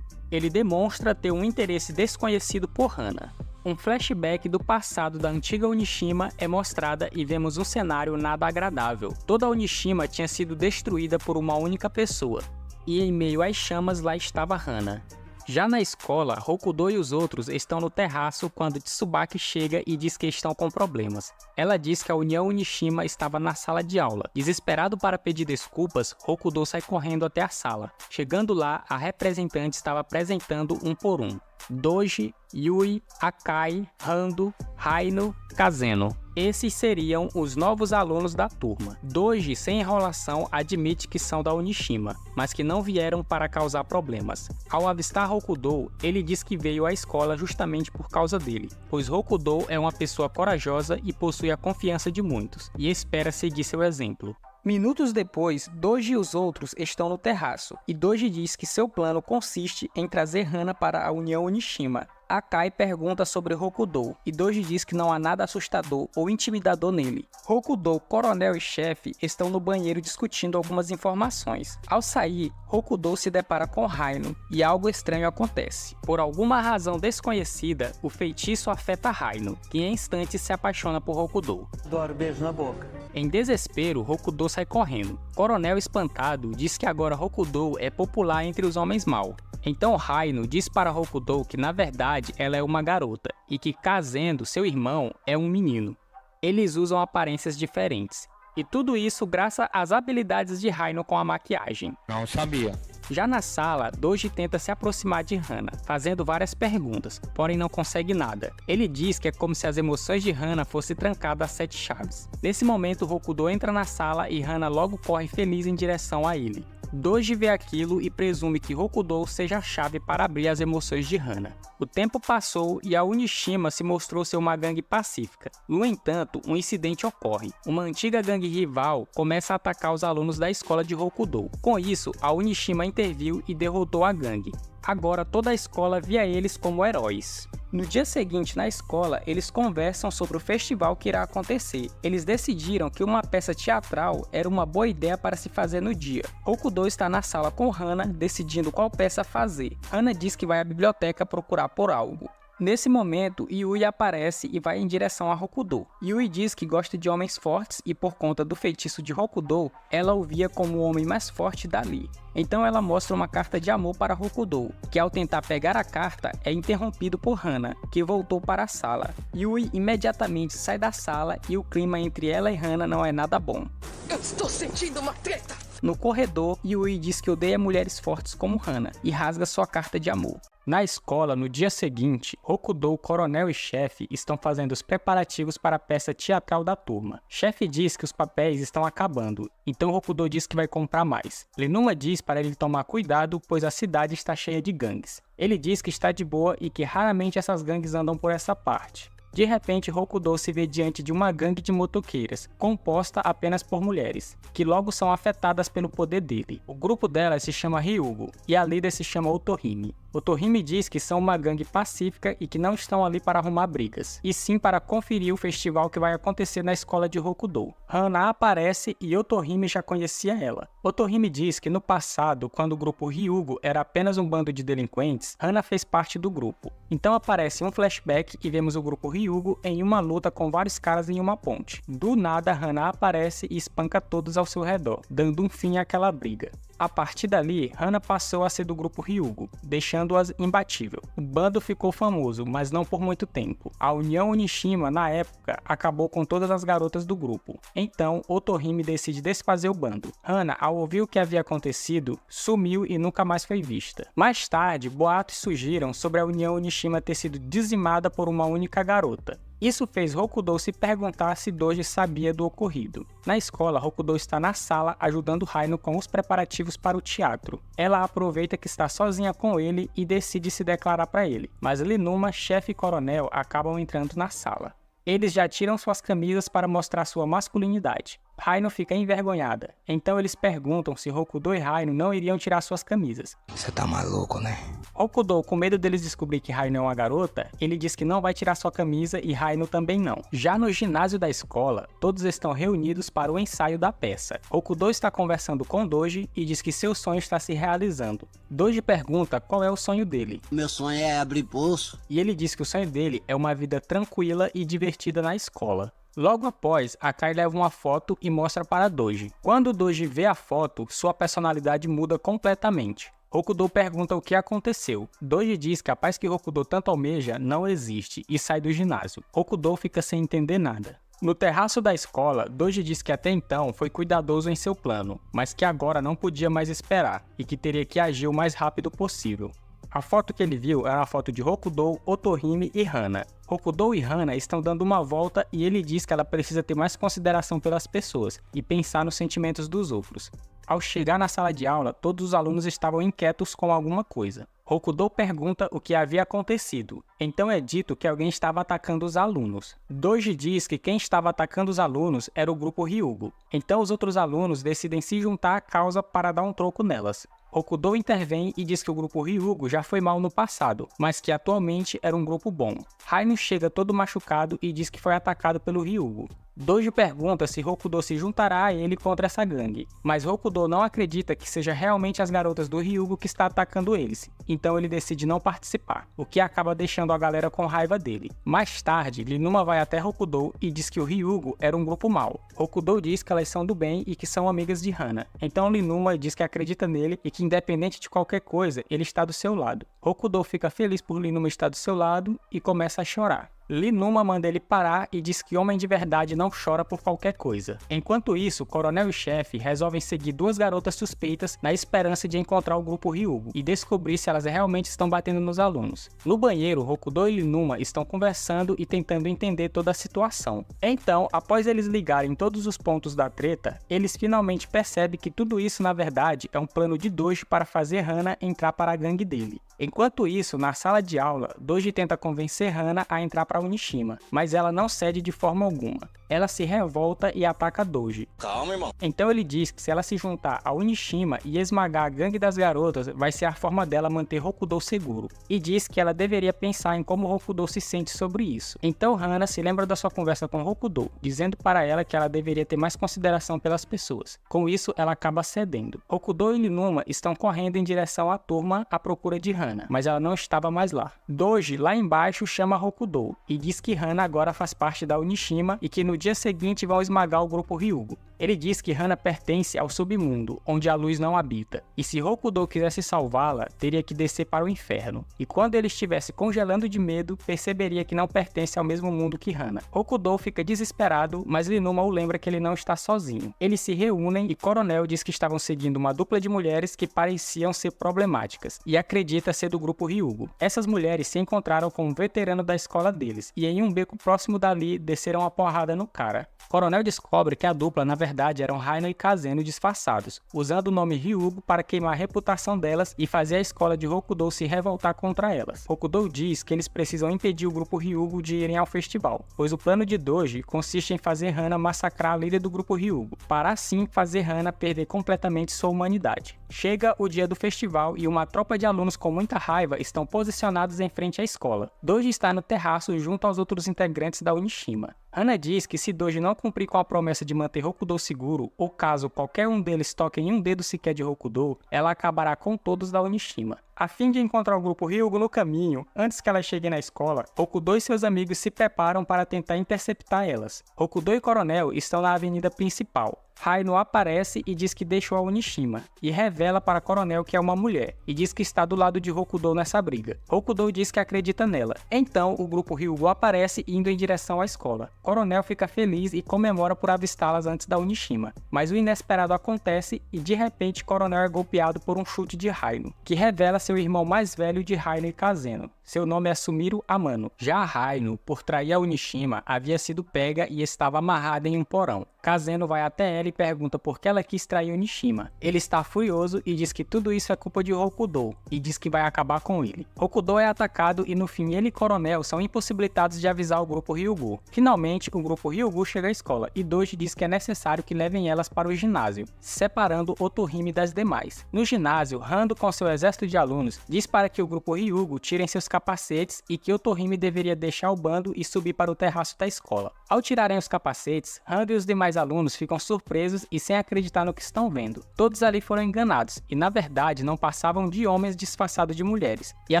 Ele demonstra ter um interesse desconhecido por Hana. Um flashback do passado da antiga Onishima é mostrada e vemos um cenário nada agradável. Toda a Onishima tinha sido destruída por uma única pessoa, e em meio às chamas lá estava Hana. Já na escola, Hokudo e os outros estão no terraço quando Tsubaki chega e diz que estão com problemas. Ela diz que a União Onishima estava na sala de aula. Desesperado para pedir desculpas, Hokudo sai correndo até a sala. Chegando lá, a representante estava apresentando um por um: Doji, Yui, Akai, Rando, Haino, Kazeno. Esses seriam os novos alunos da turma. Doji, sem enrolação, admite que são da Onishima, mas que não vieram para causar problemas. Ao avistar Hokudo, ele diz que veio à escola justamente por causa dele, pois Hokudo é uma pessoa corajosa e possui a confiança de muitos, e espera seguir seu exemplo. Minutos depois, Doji e os outros estão no terraço, e Doji diz que seu plano consiste em trazer Hana para a União Onishima. Akai pergunta sobre Hokudo, e Doji diz que não há nada assustador ou intimidador nele. Hokudo, coronel e chefe estão no banheiro discutindo algumas informações. Ao sair, Hokudo se depara com Haino, e algo estranho acontece. Por alguma razão desconhecida, o feitiço afeta Haino, que em instantes se apaixona por Hokudo. Adoro beijo na boca. Em desespero, Hokudo sai correndo. Coronel espantado diz que agora Hokudo é popular entre os homens mau. Então Haino diz para Hokudo que na verdade ela é uma garota e que Kazendo, seu irmão, é um menino. Eles usam aparências diferentes. E tudo isso graças às habilidades de Haino com a maquiagem. Não sabia. Já na sala, Doji tenta se aproximar de Hana, fazendo várias perguntas, porém não consegue nada. Ele diz que é como se as emoções de Hana fossem trancadas a 7 chaves. Nesse momento, Hokudo entra na sala e Hana logo corre feliz em direção a ele. Doji vê aquilo e presume que Hokudo seja a chave para abrir as emoções de Hana. O tempo passou e a Onishima se mostrou ser uma gangue pacífica. No entanto, um incidente ocorre. Uma antiga gangue rival começa a atacar os alunos da escola de Hokudo. Com isso, a Onishima interviu e derrotou a gangue. Agora toda a escola via eles como heróis. No dia seguinte na escola, eles conversam sobre o festival que irá acontecer. Eles decidiram que uma peça teatral era uma boa ideia para se fazer no dia. Hokudo está na sala com Hana, decidindo qual peça fazer. Hana diz que vai à biblioteca procurar por algo. Nesse momento, Yui aparece e vai em direção a Hokudo. Yui diz que gosta de homens fortes e por conta do feitiço de Hokudo, ela o via como o homem mais forte dali. Então ela mostra uma carta de amor para Hokudo, que ao tentar pegar a carta é interrompido por Hana, que voltou para a sala. Yui imediatamente sai da sala e o clima entre ela e Hana não é nada bom. Eu estou sentindo uma treta! No corredor, Yui diz que odeia mulheres fortes como Hana e rasga sua carta de amor. Na escola, no dia seguinte, Hokudo, coronel e chefe estão fazendo os preparativos para a peça teatral da turma. Chefe diz que os papéis estão acabando, então Hokudo diz que vai comprar mais. Linuma diz para ele tomar cuidado, pois a cidade está cheia de gangues. Ele diz que está de boa e que raramente essas gangues andam por essa parte. De repente, Hokudo se vê diante de uma gangue de motoqueiras, composta apenas por mulheres, que logo são afetadas pelo poder dele. O grupo delas se chama Ryugo, e a líder se chama Otohime. Otohime diz que são uma gangue pacífica e que não estão ali para arrumar brigas, e sim para conferir o festival que vai acontecer na escola de Rokudou. Hana aparece e Otohime já conhecia ela. Otohime diz que no passado, quando o grupo Hyugo era apenas um bando de delinquentes, Hana fez parte do grupo. Então aparece um flashback e vemos o grupo Hyugo em uma luta com vários caras em uma ponte. Do nada, Hana aparece e espanca todos ao seu redor, dando um fim àquela briga. A partir dali, Hana passou a ser do grupo Hyugo, deixando-as imbatível. O bando ficou famoso, mas não por muito tempo. A União Onishima, na época, acabou com todas as garotas do grupo. Então, Otohime decide desfazer o bando. Hana, ao ouvir o que havia acontecido, sumiu e nunca mais foi vista. Mais tarde, boatos surgiram sobre a União Onishima ter sido dizimada por uma única garota. Isso fez Rokudou se perguntar se Doji sabia do ocorrido. Na escola, Rokudou está na sala ajudando Haino com os preparativos para o teatro. Ela aproveita que está sozinha com ele e decide se declarar para ele, mas Linuma, chefe e coronel acabam entrando na sala. Eles já tiram suas camisas para mostrar sua masculinidade. Haino fica envergonhada, então eles perguntam se Rokudou e Haino não iriam tirar suas camisas. Você tá maluco, né? Rokudou, com medo deles descobrir que Haino é uma garota, ele diz que não vai tirar sua camisa e Haino também não. Já no ginásio da escola, todos estão reunidos para o ensaio da peça. Rokudou está conversando com Doji e diz que seu sonho está se realizando. Doji pergunta qual é o sonho dele. Meu sonho é abrir poço. E ele diz que o sonho dele é uma vida tranquila e divertida na escola. Logo após, Akai leva uma foto e mostra para Doji. Quando Doji vê a foto, sua personalidade muda completamente. Rokudou pergunta o que aconteceu. Doji diz que a paz que Rokudou tanto almeja não existe e sai do ginásio. Rokudou fica sem entender nada. No terraço da escola, Doji diz que até então foi cuidadoso em seu plano, mas que agora não podia mais esperar e que teria que agir o mais rápido possível. A foto que ele viu era a foto de Rokudou, Otohime e Hana. Rokudou e Hana estão dando uma volta e ele diz que ela precisa ter mais consideração pelas pessoas e pensar nos sentimentos dos outros. Ao chegar na sala de aula, todos os alunos estavam inquietos com alguma coisa. Rokudou pergunta o que havia acontecido, então é dito que alguém estava atacando os alunos. Doji diz que quem estava atacando os alunos era o grupo Hyugo, então os outros alunos decidem se juntar à causa para dar um troco nelas. Rokudou intervém e diz que o grupo Hyugo já foi mal no passado, mas que atualmente era um grupo bom. Haino chega todo machucado e diz que foi atacado pelo Hyugo. Doji pergunta se Rokudou se juntará a ele contra essa gangue, mas Rokudou não acredita que seja realmente as garotas do Hyugo que está atacando eles, então ele decide não participar, o que acaba deixando a galera com raiva dele. Mais tarde, Linuma vai até Rokudou e diz que o Hyugo era um grupo mau. Rokudou diz que elas são do bem e que são amigas de Hana, então Linuma diz que acredita nele e que independente de qualquer coisa, ele está do seu lado. Rokudou fica feliz por Linuma estar do seu lado e começa a chorar. Linuma manda ele parar e diz que homem de verdade não chora por qualquer coisa. Enquanto isso, o coronel e o chefe resolvem seguir duas garotas suspeitas na esperança de encontrar o grupo Hyugo e descobrir se elas realmente estão batendo nos alunos. No banheiro, Rokudou e Linuma estão conversando e tentando entender toda a situação. Então, após eles ligarem todos os pontos da treta, eles finalmente percebem que tudo isso na verdade é um plano de Doji para fazer Hana entrar para a gangue dele. Enquanto isso, na sala de aula, Doji tenta convencer Hana a entrar para Onishima, mas ela não cede de forma alguma. Ela se revolta e ataca Doji. Calma, irmão. Então ele diz que se ela se juntar a Onishima e esmagar a gangue das garotas, vai ser a forma dela manter Rokudou seguro. E diz que ela deveria pensar em como Rokudou se sente sobre isso. Então Hana se lembra da sua conversa com Rokudou, dizendo para ela que ela deveria ter mais consideração pelas pessoas. Com isso, ela acaba cedendo. Rokudou e Linuma estão correndo em direção à turma à procura de Hana, mas ela não estava mais lá. Doji, lá embaixo, chama Rokudou e diz que Hana agora faz parte da Onishima e que no dia seguinte vão esmagar o grupo Hyugo. Ele diz que Hana pertence ao submundo, onde a luz não habita, e se Rokudou quisesse salvá-la, teria que descer para o inferno, e quando ele estivesse congelando de medo, perceberia que não pertence ao mesmo mundo que Hana. Rokudou fica desesperado, mas Linuma o lembra que ele não está sozinho. Eles se reúnem e Coronel diz que estavam seguindo uma dupla de mulheres que pareciam ser problemáticas, e acredita ser do grupo Hyugo. Essas mulheres se encontraram com um veterano da escola deles, e em um beco próximo dali desceram a porrada no cara. Coronel descobre que a dupla na verdade verdade eram Raino e Kazeno disfarçados, usando o nome Ryugo para queimar a reputação delas e fazer a escola de Rokudou se revoltar contra elas. Rokudou diz que eles precisam impedir o grupo Ryugo de irem ao festival, pois o plano de Doji consiste em fazer Hana massacrar a líder do grupo Ryugo, para assim fazer Hana perder completamente sua humanidade. Chega o dia do festival e uma tropa de alunos com muita raiva estão posicionados em frente à escola. Doji está no terraço junto aos outros integrantes da Onishima. Hana diz que se Doji não cumprir com a promessa de manter Rokudou seguro, ou caso qualquer um deles toque em um dedo sequer de Rokudou, ela acabará com todos da Onishima. A fim de encontrar o grupo Ryugo no caminho, antes que ela chegue na escola, Rokudou e seus amigos se preparam para tentar interceptar elas. Rokudou e Coronel estão na avenida principal. Raino aparece e diz que deixou a Onishima, e revela para Coronel que é uma mulher, e diz que está do lado de Rokudou nessa briga. Rokudou diz que acredita nela. Então, o grupo Ryugo aparece indo em direção à escola. Coronel fica feliz e comemora por avistá-las antes da Onishima, mas o inesperado acontece e de repente Coronel é golpeado por um chute de Raino, que revela seu irmão mais velho de Raino e Kazeno. Seu nome é Sumiro Amano. Já Raino, por trair a Onishima, havia sido pega e estava amarrada em um porão. Kazeno vai até ela e pergunta por que ela quis trair Onishima. Ele está furioso e diz que tudo isso é culpa de Rokudou, e diz que vai acabar com ele. Rokudou é atacado e no fim ele e Coronel são impossibilitados de avisar o grupo Ryugo. Finalmente, o grupo Ryugo chega à escola e Doji diz que é necessário que levem elas para o ginásio, separando Otohime das demais. No ginásio, Rando com seu exército de alunos diz para que o grupo Ryugo tirem seus capacetes e que Otohime deveria deixar o bando e subir para o terraço da escola. Ao tirarem os capacetes, Rando e os demais alunos ficam surpresos e sem acreditar no que estão vendo. Todos ali foram enganados e na verdade não passavam de homens disfarçados de mulheres. E a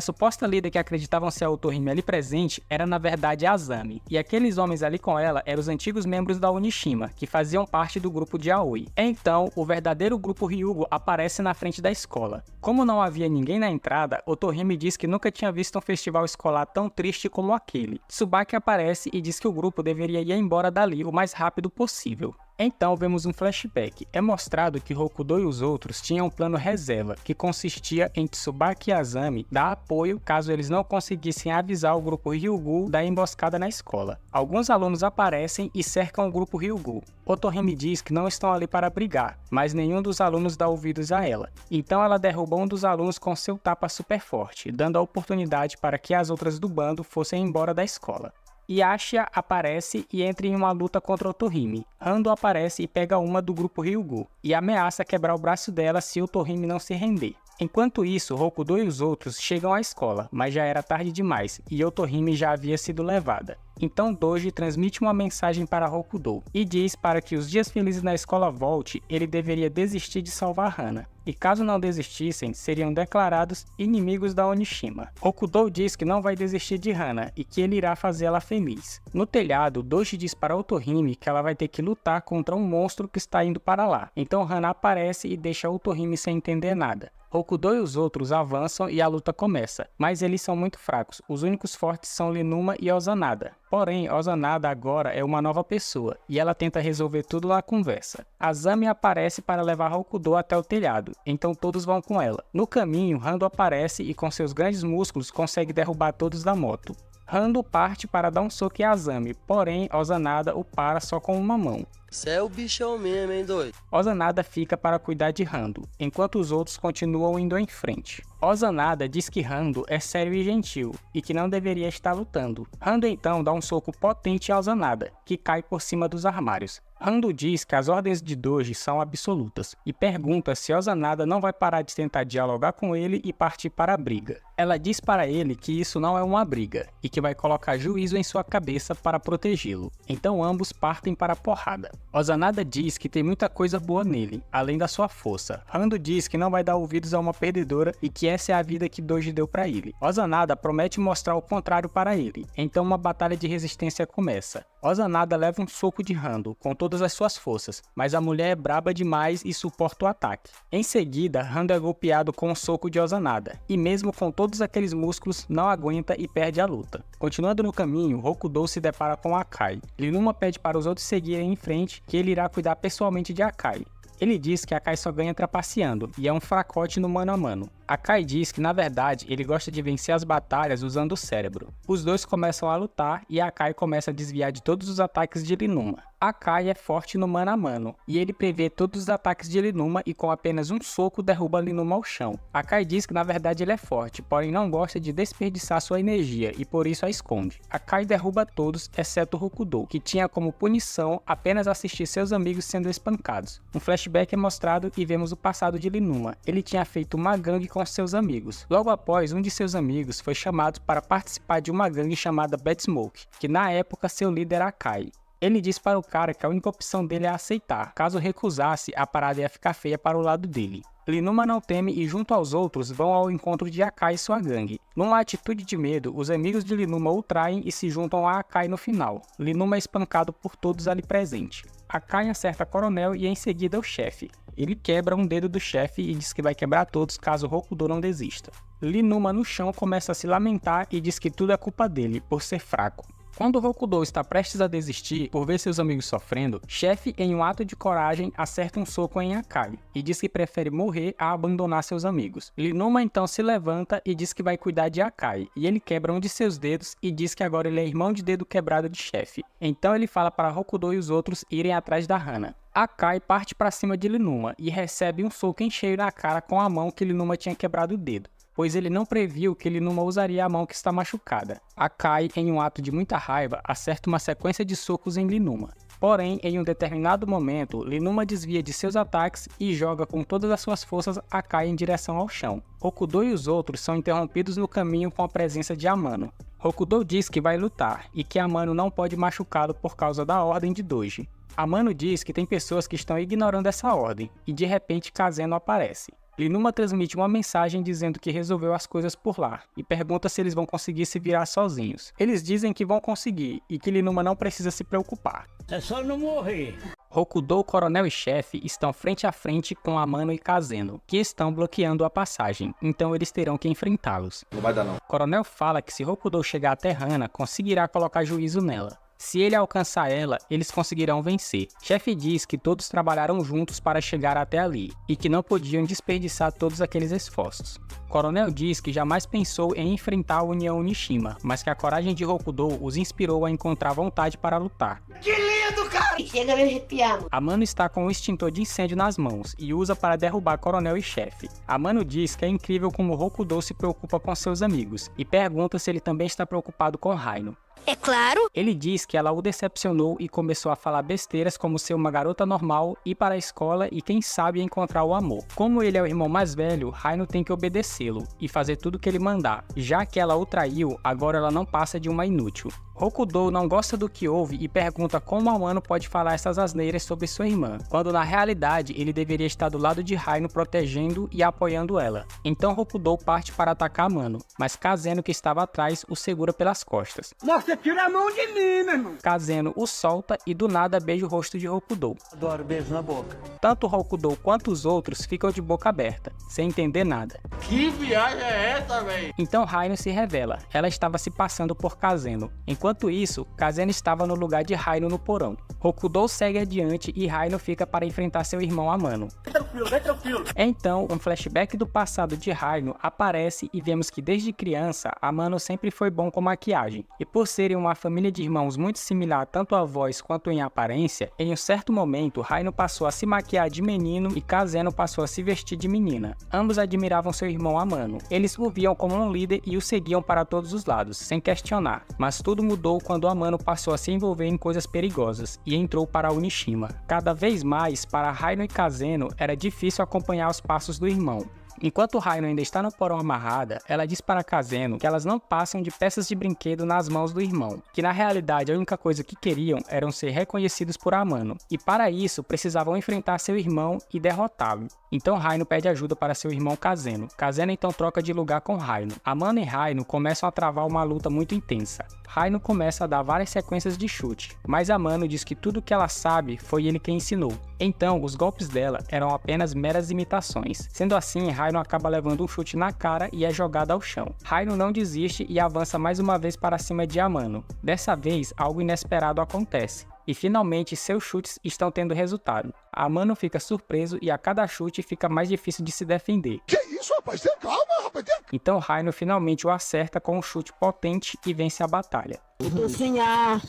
suposta líder que acreditavam ser a Otohime ali presente era na verdade a Azami. E aqueles homens ali com ela eram os antigos membros da Onishima, que faziam parte do grupo de Aoi. Então, o verdadeiro grupo Ryugo aparece na frente da escola. Como não havia ninguém na entrada, Otohime diz que nunca tinha visto um festival escolar tão triste como aquele. Tsubaki aparece e diz que o grupo deveria ir embora dali o mais rápido possível. Então vemos um flashback. É mostrado que Rokudou e os outros tinham um plano reserva, que consistia em Tsubaki e Azami dar apoio caso eles não conseguissem avisar o grupo Ryugo da emboscada na escola. Alguns alunos aparecem e cercam o grupo Ryugo. Otohime diz que não estão ali para brigar, mas nenhum dos alunos dá ouvidos a ela. Então ela derruba um dos alunos com seu tapa super forte, dando a oportunidade para que as outras do bando fossem embora da escola. Yashia aparece e entra em uma luta contra Otohime. Rando aparece e pega uma do grupo Ryugo, e ameaça quebrar o braço dela se Otohime não se render. Enquanto isso, Rokudou e os outros chegam à escola, mas já era tarde demais, e Otohime já havia sido levada. Então Doji transmite uma mensagem para Rokudou, e diz para que os dias felizes na escola volte, ele deveria desistir de salvar Hana. E caso não desistissem, seriam declarados inimigos da Onishima. Rokudou diz que não vai desistir de Hana, e que ele irá fazê-la feliz. No telhado, Doji diz para Otohime que ela vai ter que lutar contra um monstro que está indo para lá. Então Hana aparece e deixa Otohime sem entender nada. Rokudou e os outros avançam e a luta começa, mas eles são muito fracos. Os únicos fortes são Linuma e Ozanada. Porém, Ozanada agora é uma nova pessoa, e ela tenta resolver tudo na conversa. Azami aparece para levar Rokudou até o telhado, então todos vão com ela. No caminho, Rando aparece e com seus grandes músculos consegue derrubar todos da moto. Rando parte para dar um soco em Azami, porém Ozanada o para só com uma mão. Cê é o bichão mesmo, hein, doido? Ozanada fica para cuidar de Rando, enquanto os outros continuam indo em frente. Ozanada diz que Rando é sério e gentil, e que não deveria estar lutando. Rando então dá um soco potente a Ozanada, que cai por cima dos armários. Rando diz que as ordens de Doji são absolutas, e pergunta se Ozanada não vai parar de tentar dialogar com ele e partir para a briga. Ela diz para ele que isso não é uma briga, e que vai colocar juízo em sua cabeça para protegê-lo. Então ambos partem para a porrada. Ozanada diz que tem muita coisa boa nele, além da sua força. Rando diz que não vai dar ouvidos a uma perdedora e que essa é a vida que Doji deu para ele. Ozanada promete mostrar o contrário para ele, então uma batalha de resistência começa. Ozanada leva um soco de Rando, com todas as suas forças, mas a mulher é braba demais e suporta o ataque. Em seguida, Rando é golpeado com um soco de Ozanada, e mesmo com todos aqueles músculos, não aguenta e perde a luta. Continuando no caminho, Rokudou se depara com Akai. Linuma pede para os outros seguirem em frente, que ele irá cuidar pessoalmente de Akai. Ele diz que Akai só ganha trapaceando, e é um fracote no mano a mano. Akai diz que na verdade ele gosta de vencer as batalhas usando o cérebro. Os dois começam a lutar e Akai começa a desviar de todos os ataques de Linuma. Akai é forte no mano a mano, e ele prevê todos os ataques de Linuma e com apenas um soco derruba Linuma ao chão. Akai diz que na verdade ele é forte, porém não gosta de desperdiçar sua energia e por isso a esconde. Akai derruba todos, exceto Rokudou, que tinha como punição apenas assistir seus amigos sendo espancados. Um flashback é mostrado e vemos o passado de Linuma. Ele tinha feito uma gangue com seus amigos. Logo após, um de seus amigos foi chamado para participar de uma gangue chamada Bad Smoke, que na época seu líder era Akai. Ele disse para o cara que a única opção dele é aceitar, caso recusasse, a parada ia ficar feia para o lado dele. Linuma não teme e junto aos outros vão ao encontro de Akai e sua gangue. Numa atitude de medo, os amigos de Linuma o traem e se juntam a Akai no final. Linuma é espancado por todos ali presentes. Akai acerta Coronel e em seguida o chefe. Ele quebra um dedo do chefe e diz que vai quebrar todos caso Rokudou não desista. Linuma no chão começa a se lamentar e diz que tudo é culpa dele, por ser fraco. Quando Rokudou está prestes a desistir por ver seus amigos sofrendo, chefe, em um ato de coragem, acerta um soco em Akai e diz que prefere morrer a abandonar seus amigos. Linuma então se levanta e diz que vai cuidar de Akai, e ele quebra um de seus dedos e diz que agora ele é irmão de dedo quebrado de chefe. Então ele fala para Rokudou e os outros irem atrás da Hana. Akai parte para cima de Linuma e recebe um soco em cheio na cara com a mão que Linuma tinha quebrado o dedo, pois ele não previu que Linuma usaria a mão que está machucada. Akai, em um ato de muita raiva, acerta uma sequência de socos em Linuma. Porém, em um determinado momento, Linuma desvia de seus ataques e joga com todas as suas forças Akai em direção ao chão. Rokudou e os outros são interrompidos no caminho com a presença de Amano. Rokudou diz que vai lutar e que Amano não pode machucá-lo por causa da ordem de Doji. Amano diz que tem pessoas que estão ignorando essa ordem e de repente Kazeno aparece. Linuma transmite uma mensagem dizendo que resolveu as coisas por lá e pergunta se eles vão conseguir se virar sozinhos. Eles dizem que vão conseguir e que Linuma não precisa se preocupar. É só não morrer. Rokudou, Coronel e Chefe estão frente a frente com Amano e Kazeno, que estão bloqueando a passagem, então eles terão que enfrentá-los. Não vai dar não. Coronel fala que se Rokudou chegar até Hana, conseguirá colocar juízo nela. Se ele alcançar ela, eles conseguirão vencer. Chefe diz que todos trabalharam juntos para chegar até ali, e que não podiam desperdiçar todos aqueles esforços. Coronel diz que jamais pensou em enfrentar a União Onishima, mas que a coragem de Rokudou os inspirou a encontrar vontade para lutar. Que lindo, cara! Chega a me arrepiar. Amano está com um extintor de incêndio nas mãos e usa para derrubar Coronel e Chefe. Amano diz que é incrível como Rokudou se preocupa com seus amigos, e pergunta se ele também está preocupado com Raino. É claro. Ele diz que ela o decepcionou e começou a falar besteiras como ser uma garota normal, ir para a escola e quem sabe encontrar o amor. Como ele é o irmão mais velho, Raino tem que obedecê-lo e fazer tudo que ele mandar. Já que ela o traiu, agora ela não passa de uma inútil. Rokudou não gosta do que ouve e pergunta como Amano pode falar essas asneiras sobre sua irmã, quando na realidade ele deveria estar do lado de Raino protegendo e apoiando ela. Então Rokudou parte para atacar Amano, mas Kazeno, que estava atrás, o segura pelas costas. Nossa, tira a mão de mim, meu irmão! Kazeno o solta e do nada beija o rosto de Rokudou. Adoro beijo na boca. Tanto Rokudou quanto os outros ficam de boca aberta, sem entender nada. Que viagem é essa, velho? Então Raino se revela, ela estava se passando por Kazeno. Enquanto isso, Kazeno estava no lugar de Raino no porão. Rokudou segue adiante e Raino fica para enfrentar seu irmão Amano. Vem tranquilo. Então, um flashback do passado de Raino aparece e vemos que desde criança, Amano sempre foi bom com maquiagem. E por serem uma família de irmãos muito similar tanto à voz quanto em aparência, em um certo momento, Raino passou a se maquiar de menino e Kazeno passou a se vestir de menina. Ambos admiravam seu irmão Amano. Eles o viam como um líder e o seguiam para todos os lados, sem questionar. Mas tudo mudou quando Amano passou a se envolver em coisas perigosas e entrou para a Onishima. Cada vez mais, para Raino e Kazeno, era difícil acompanhar os passos do irmão. Enquanto Raino ainda está no porão amarrada, ela diz para Kazeno que elas não passam de peças de brinquedo nas mãos do irmão, que na realidade a única coisa que queriam eram ser reconhecidos por Amano, e para isso precisavam enfrentar seu irmão e derrotá-lo. Então Raino pede ajuda para seu irmão Kazeno. Kazeno então troca de lugar com Raino. Amano e Raino começam a travar uma luta muito intensa. Raino começa a dar várias sequências de chute, mas Amano diz que tudo que ela sabe foi ele quem ensinou. Então, os golpes dela eram apenas meras imitações. Sendo assim, Raino acaba levando um chute na cara e é jogada ao chão. Raino não desiste e avança mais uma vez para cima de Amano. Dessa vez, algo inesperado acontece. E finalmente seus chutes estão tendo resultado. Amano fica surpreso e a cada chute fica mais difícil de se defender. Que isso, rapaz? Calma, rapaz. Então Rhino finalmente o acerta com um chute potente e vence a batalha. Eu tô sem ar.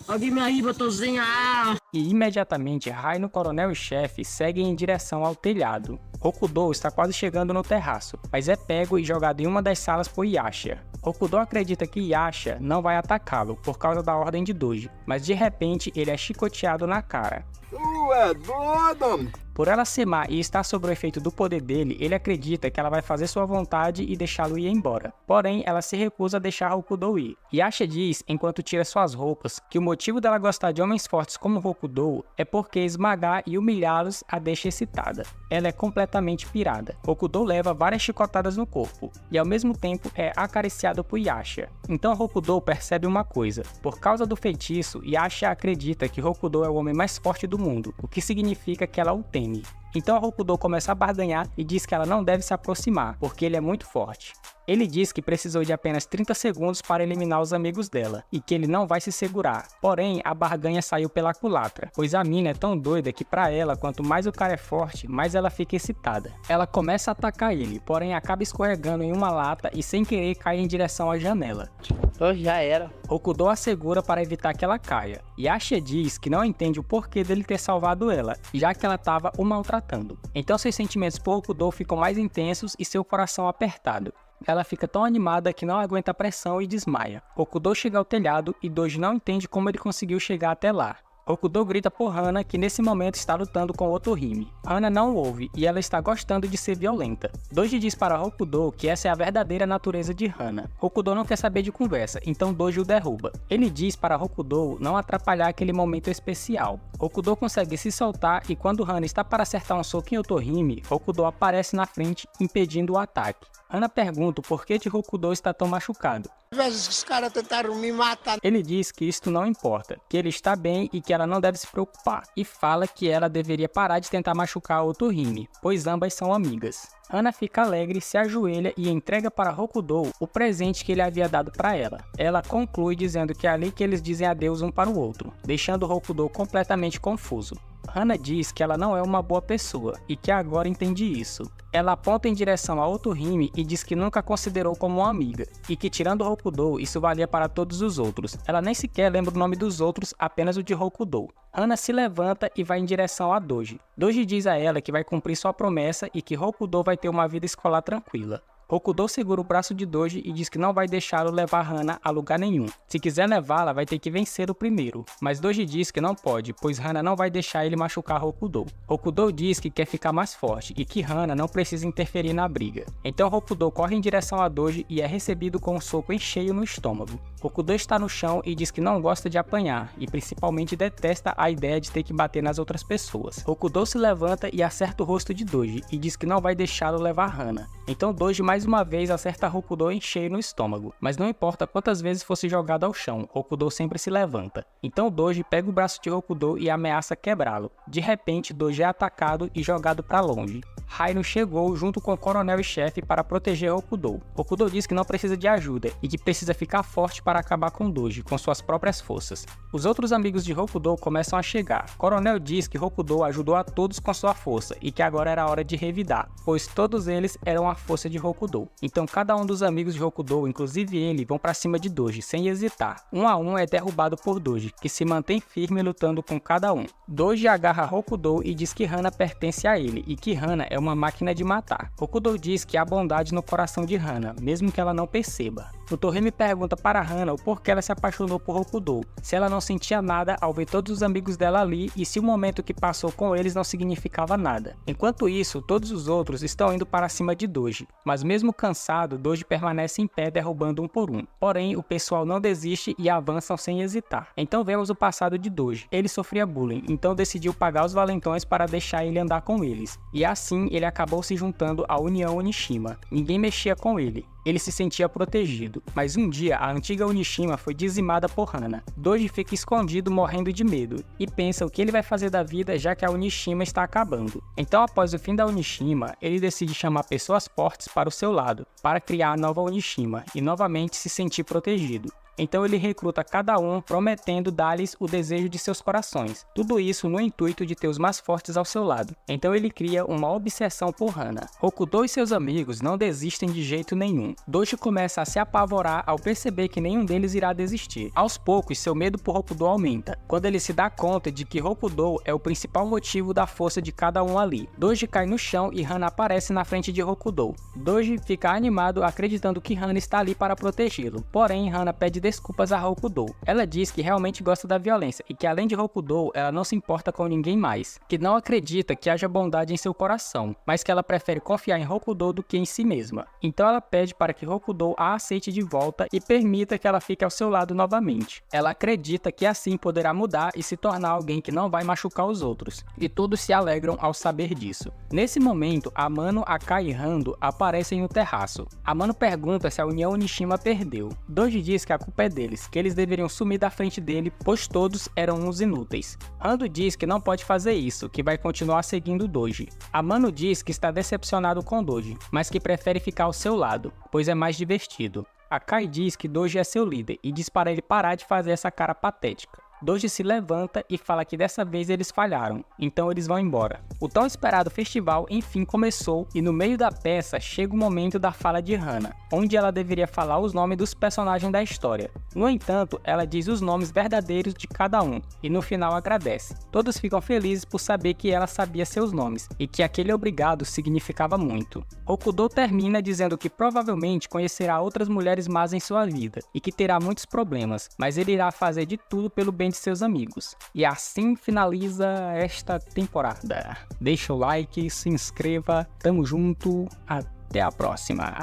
Alguém me arriba, eu tô sem ar. E imediatamente Rhino, Coronel e Chefe seguem em direção ao telhado. Rokudou está quase chegando no terraço, mas é pego e jogado em uma das salas por Yasha. Rokudou acredita que Yasha não vai atacá-lo por causa da ordem de Doji, mas de repente ele é chicoteado na cara. Tu é doido? Por ela ser má e estar sob o efeito do poder dele, ele acredita que ela vai fazer sua vontade e deixá-lo ir embora. Porém, ela se recusa a deixar Rokudou ir. Yasha diz, enquanto tira suas roupas, que o motivo dela gostar de homens fortes como Rokudou é porque esmagar e humilhá-los a deixa excitada. Ela é completamente pirada. Rokudou leva várias chicotadas no corpo, e ao mesmo tempo é acariciado por Yasha. Então Rokudou percebe uma coisa. Por causa do feitiço, Yasha acredita que Rokudou é o homem mais forte do mundo, o que significa que ela o teme. Então Rokudou começa a barganhar e diz que ela não deve se aproximar, porque ele é muito forte. Ele diz que precisou de apenas 30 segundos para eliminar os amigos dela, e que ele não vai se segurar. Porém, a barganha saiu pela culatra, pois a mina é tão doida que pra ela, quanto mais o cara é forte, mais ela fica excitada. Ela começa a atacar ele, porém acaba escorregando em uma lata e sem querer cai em direção à janela. Então já era. Rokudou a segura para evitar que ela caia. Yasha diz que não entende o porquê dele ter salvado ela, já que ela estava o maltratando. Então seus sentimentos por Rokudou ficam mais intensos e seu coração apertado. Ela fica tão animada que não aguenta a pressão e desmaia. Rokudou chega ao telhado e Doji não entende como ele conseguiu chegar até lá. Rokudou grita por Hana que nesse momento está lutando com Otohime. Hana não ouve e ela está gostando de ser violenta. Doji diz para Rokudou que essa é a verdadeira natureza de Hana. Rokudou não quer saber de conversa, então Doji o derruba. Ele diz para Rokudou não atrapalhar aquele momento especial. Rokudou consegue se soltar e quando Hana está para acertar um soco em Otohime, Rokudou aparece na frente impedindo o ataque. Hana pergunta o porquê de Rokudou estar tão machucado. Às vezes os caras tentaram me matar. Ele diz que isto não importa, que ele está bem e que ela não deve se preocupar, e fala que ela deveria parar de tentar machucar Otohime, pois ambas são amigas. Hana fica alegre, se ajoelha e entrega para Rokudou o presente que ele havia dado para ela. Ela conclui dizendo que é ali que eles dizem adeus um para o outro, deixando Rokudou completamente confuso. Hana diz que ela não é uma boa pessoa e que agora entende isso. Ela aponta em direção a Otohime e diz que nunca a considerou como uma amiga, e que tirando Rokudou isso valia para todos os outros. Ela nem sequer lembra o nome dos outros, apenas o de Rokudou. Hana se levanta e vai em direção a Doji. Doji diz a ela que vai cumprir sua promessa e que Rokudou vai ter uma vida escolar tranquila. Rokudou segura o braço de Doji e diz que não vai deixá-lo levar Hana a lugar nenhum. Se quiser levá-la, vai ter que vencer o primeiro. Mas Doji diz que não pode, pois Hana não vai deixar ele machucar Rokudou. Rokudou diz que quer ficar mais forte e que Hana não precisa interferir na briga. Então Rokudou corre em direção a Doji e é recebido com um soco em cheio no estômago. Rokudou está no chão e diz que não gosta de apanhar e principalmente detesta a ideia de ter que bater nas outras pessoas. Rokudou se levanta e acerta o rosto de Doji e diz que não vai deixá-lo levar Hana. Então Doji mais uma vez acerta Rokudou em cheio no estômago, mas não importa quantas vezes fosse jogado ao chão, Rokudou sempre se levanta. Então Doji pega o braço de Rokudou e ameaça quebrá-lo. De repente, Doji é atacado e jogado para longe. Rhino chegou junto com o coronel e chefe para proteger Rokudou. Rokudou diz que não precisa de ajuda e que precisa ficar forte para acabar com Doji com suas próprias forças. Os outros amigos de Rokudou começam a chegar. Coronel diz que Rokudou ajudou a todos com sua força e que agora era hora de revidar, pois todos eles eram a força de Rokudou. Então cada um dos amigos de Rokudou, inclusive ele, vão para cima de Doji sem hesitar. Um a um é derrubado por Doji, que se mantém firme lutando com cada um. Doji agarra Rokudou e diz que Hana pertence a ele e que Hana é uma máquina de matar. Rokudou diz que há bondade no coração de Hana, mesmo que ela não perceba. Otohime pergunta para Hana o porquê ela se apaixonou por Rokudou, se ela não sentia nada ao ver todos os amigos dela ali e se o momento que passou com eles não significava nada. Enquanto isso, todos os outros estão indo para cima de Doji, mas mesmo cansado, Doji permanece em pé derrubando um por um. Porém, o pessoal não desiste e avançam sem hesitar. Então vemos o passado de Doji. Ele sofria bullying, então decidiu pagar os valentões para deixar ele andar com eles. E assim ele acabou se juntando à União Onishima. Ninguém mexia com ele. Ele se sentia protegido, mas um dia a antiga Onishima foi dizimada por Hana. Doji fica escondido morrendo de medo e pensa o que ele vai fazer da vida já que a Onishima está acabando. Então após o fim da Onishima, ele decide chamar pessoas fortes para o seu lado, para criar a nova Onishima e novamente se sentir protegido. Então ele recruta cada um, prometendo dar-lhes o desejo de seus corações. Tudo isso no intuito de ter os mais fortes ao seu lado. Então ele cria uma obsessão por Hana. Rokudou e seus amigos não desistem de jeito nenhum. Doji começa a se apavorar ao perceber que nenhum deles irá desistir. Aos poucos, seu medo por Rokudou aumenta, quando ele se dá conta de que Rokudou é o principal motivo da força de cada um ali. Doji cai no chão e Hana aparece na frente de Rokudou. Doji fica animado acreditando que Hana está ali para protegê-lo. Porém, Hana pede desculpas a Rokudou. Ela diz que realmente gosta da violência e que além de Rokudou, ela não se importa com ninguém mais, que não acredita que haja bondade em seu coração, mas que ela prefere confiar em Rokudou do que em si mesma. Então ela pede para que Rokudou a aceite de volta e permita que ela fique ao seu lado novamente. Ela acredita que assim poderá mudar e se tornar alguém que não vai machucar os outros, e todos se alegram ao saber disso. Nesse momento, Amano, Akai e Rando aparecem no terraço. Amano pergunta se a União Onishima perdeu. Doji diz que a culpa é deles, que eles deveriam sumir da frente dele, pois todos eram uns inúteis. Rando diz que não pode fazer isso, que vai continuar seguindo Doji. Amano diz que está decepcionado com Doji, mas que prefere ficar ao seu lado, pois é mais divertido. Akai diz que Doji é seu líder e diz para ele parar de fazer essa cara patética. Doji se levanta e fala que dessa vez eles falharam, então eles vão embora. O tão esperado festival enfim começou e no meio da peça chega o momento da fala de Hana, onde ela deveria falar os nomes dos personagens da história. No entanto, ela diz os nomes verdadeiros de cada um e no final agradece. Todos ficam felizes por saber que ela sabia seus nomes e que aquele obrigado significava muito. Rokudou termina dizendo que provavelmente conhecerá outras mulheres más em sua vida e que terá muitos problemas, mas ele irá fazer de tudo pelo bem de seus amigos. E assim finaliza esta temporada. Deixa o like, se inscreva, tamo junto, até a próxima.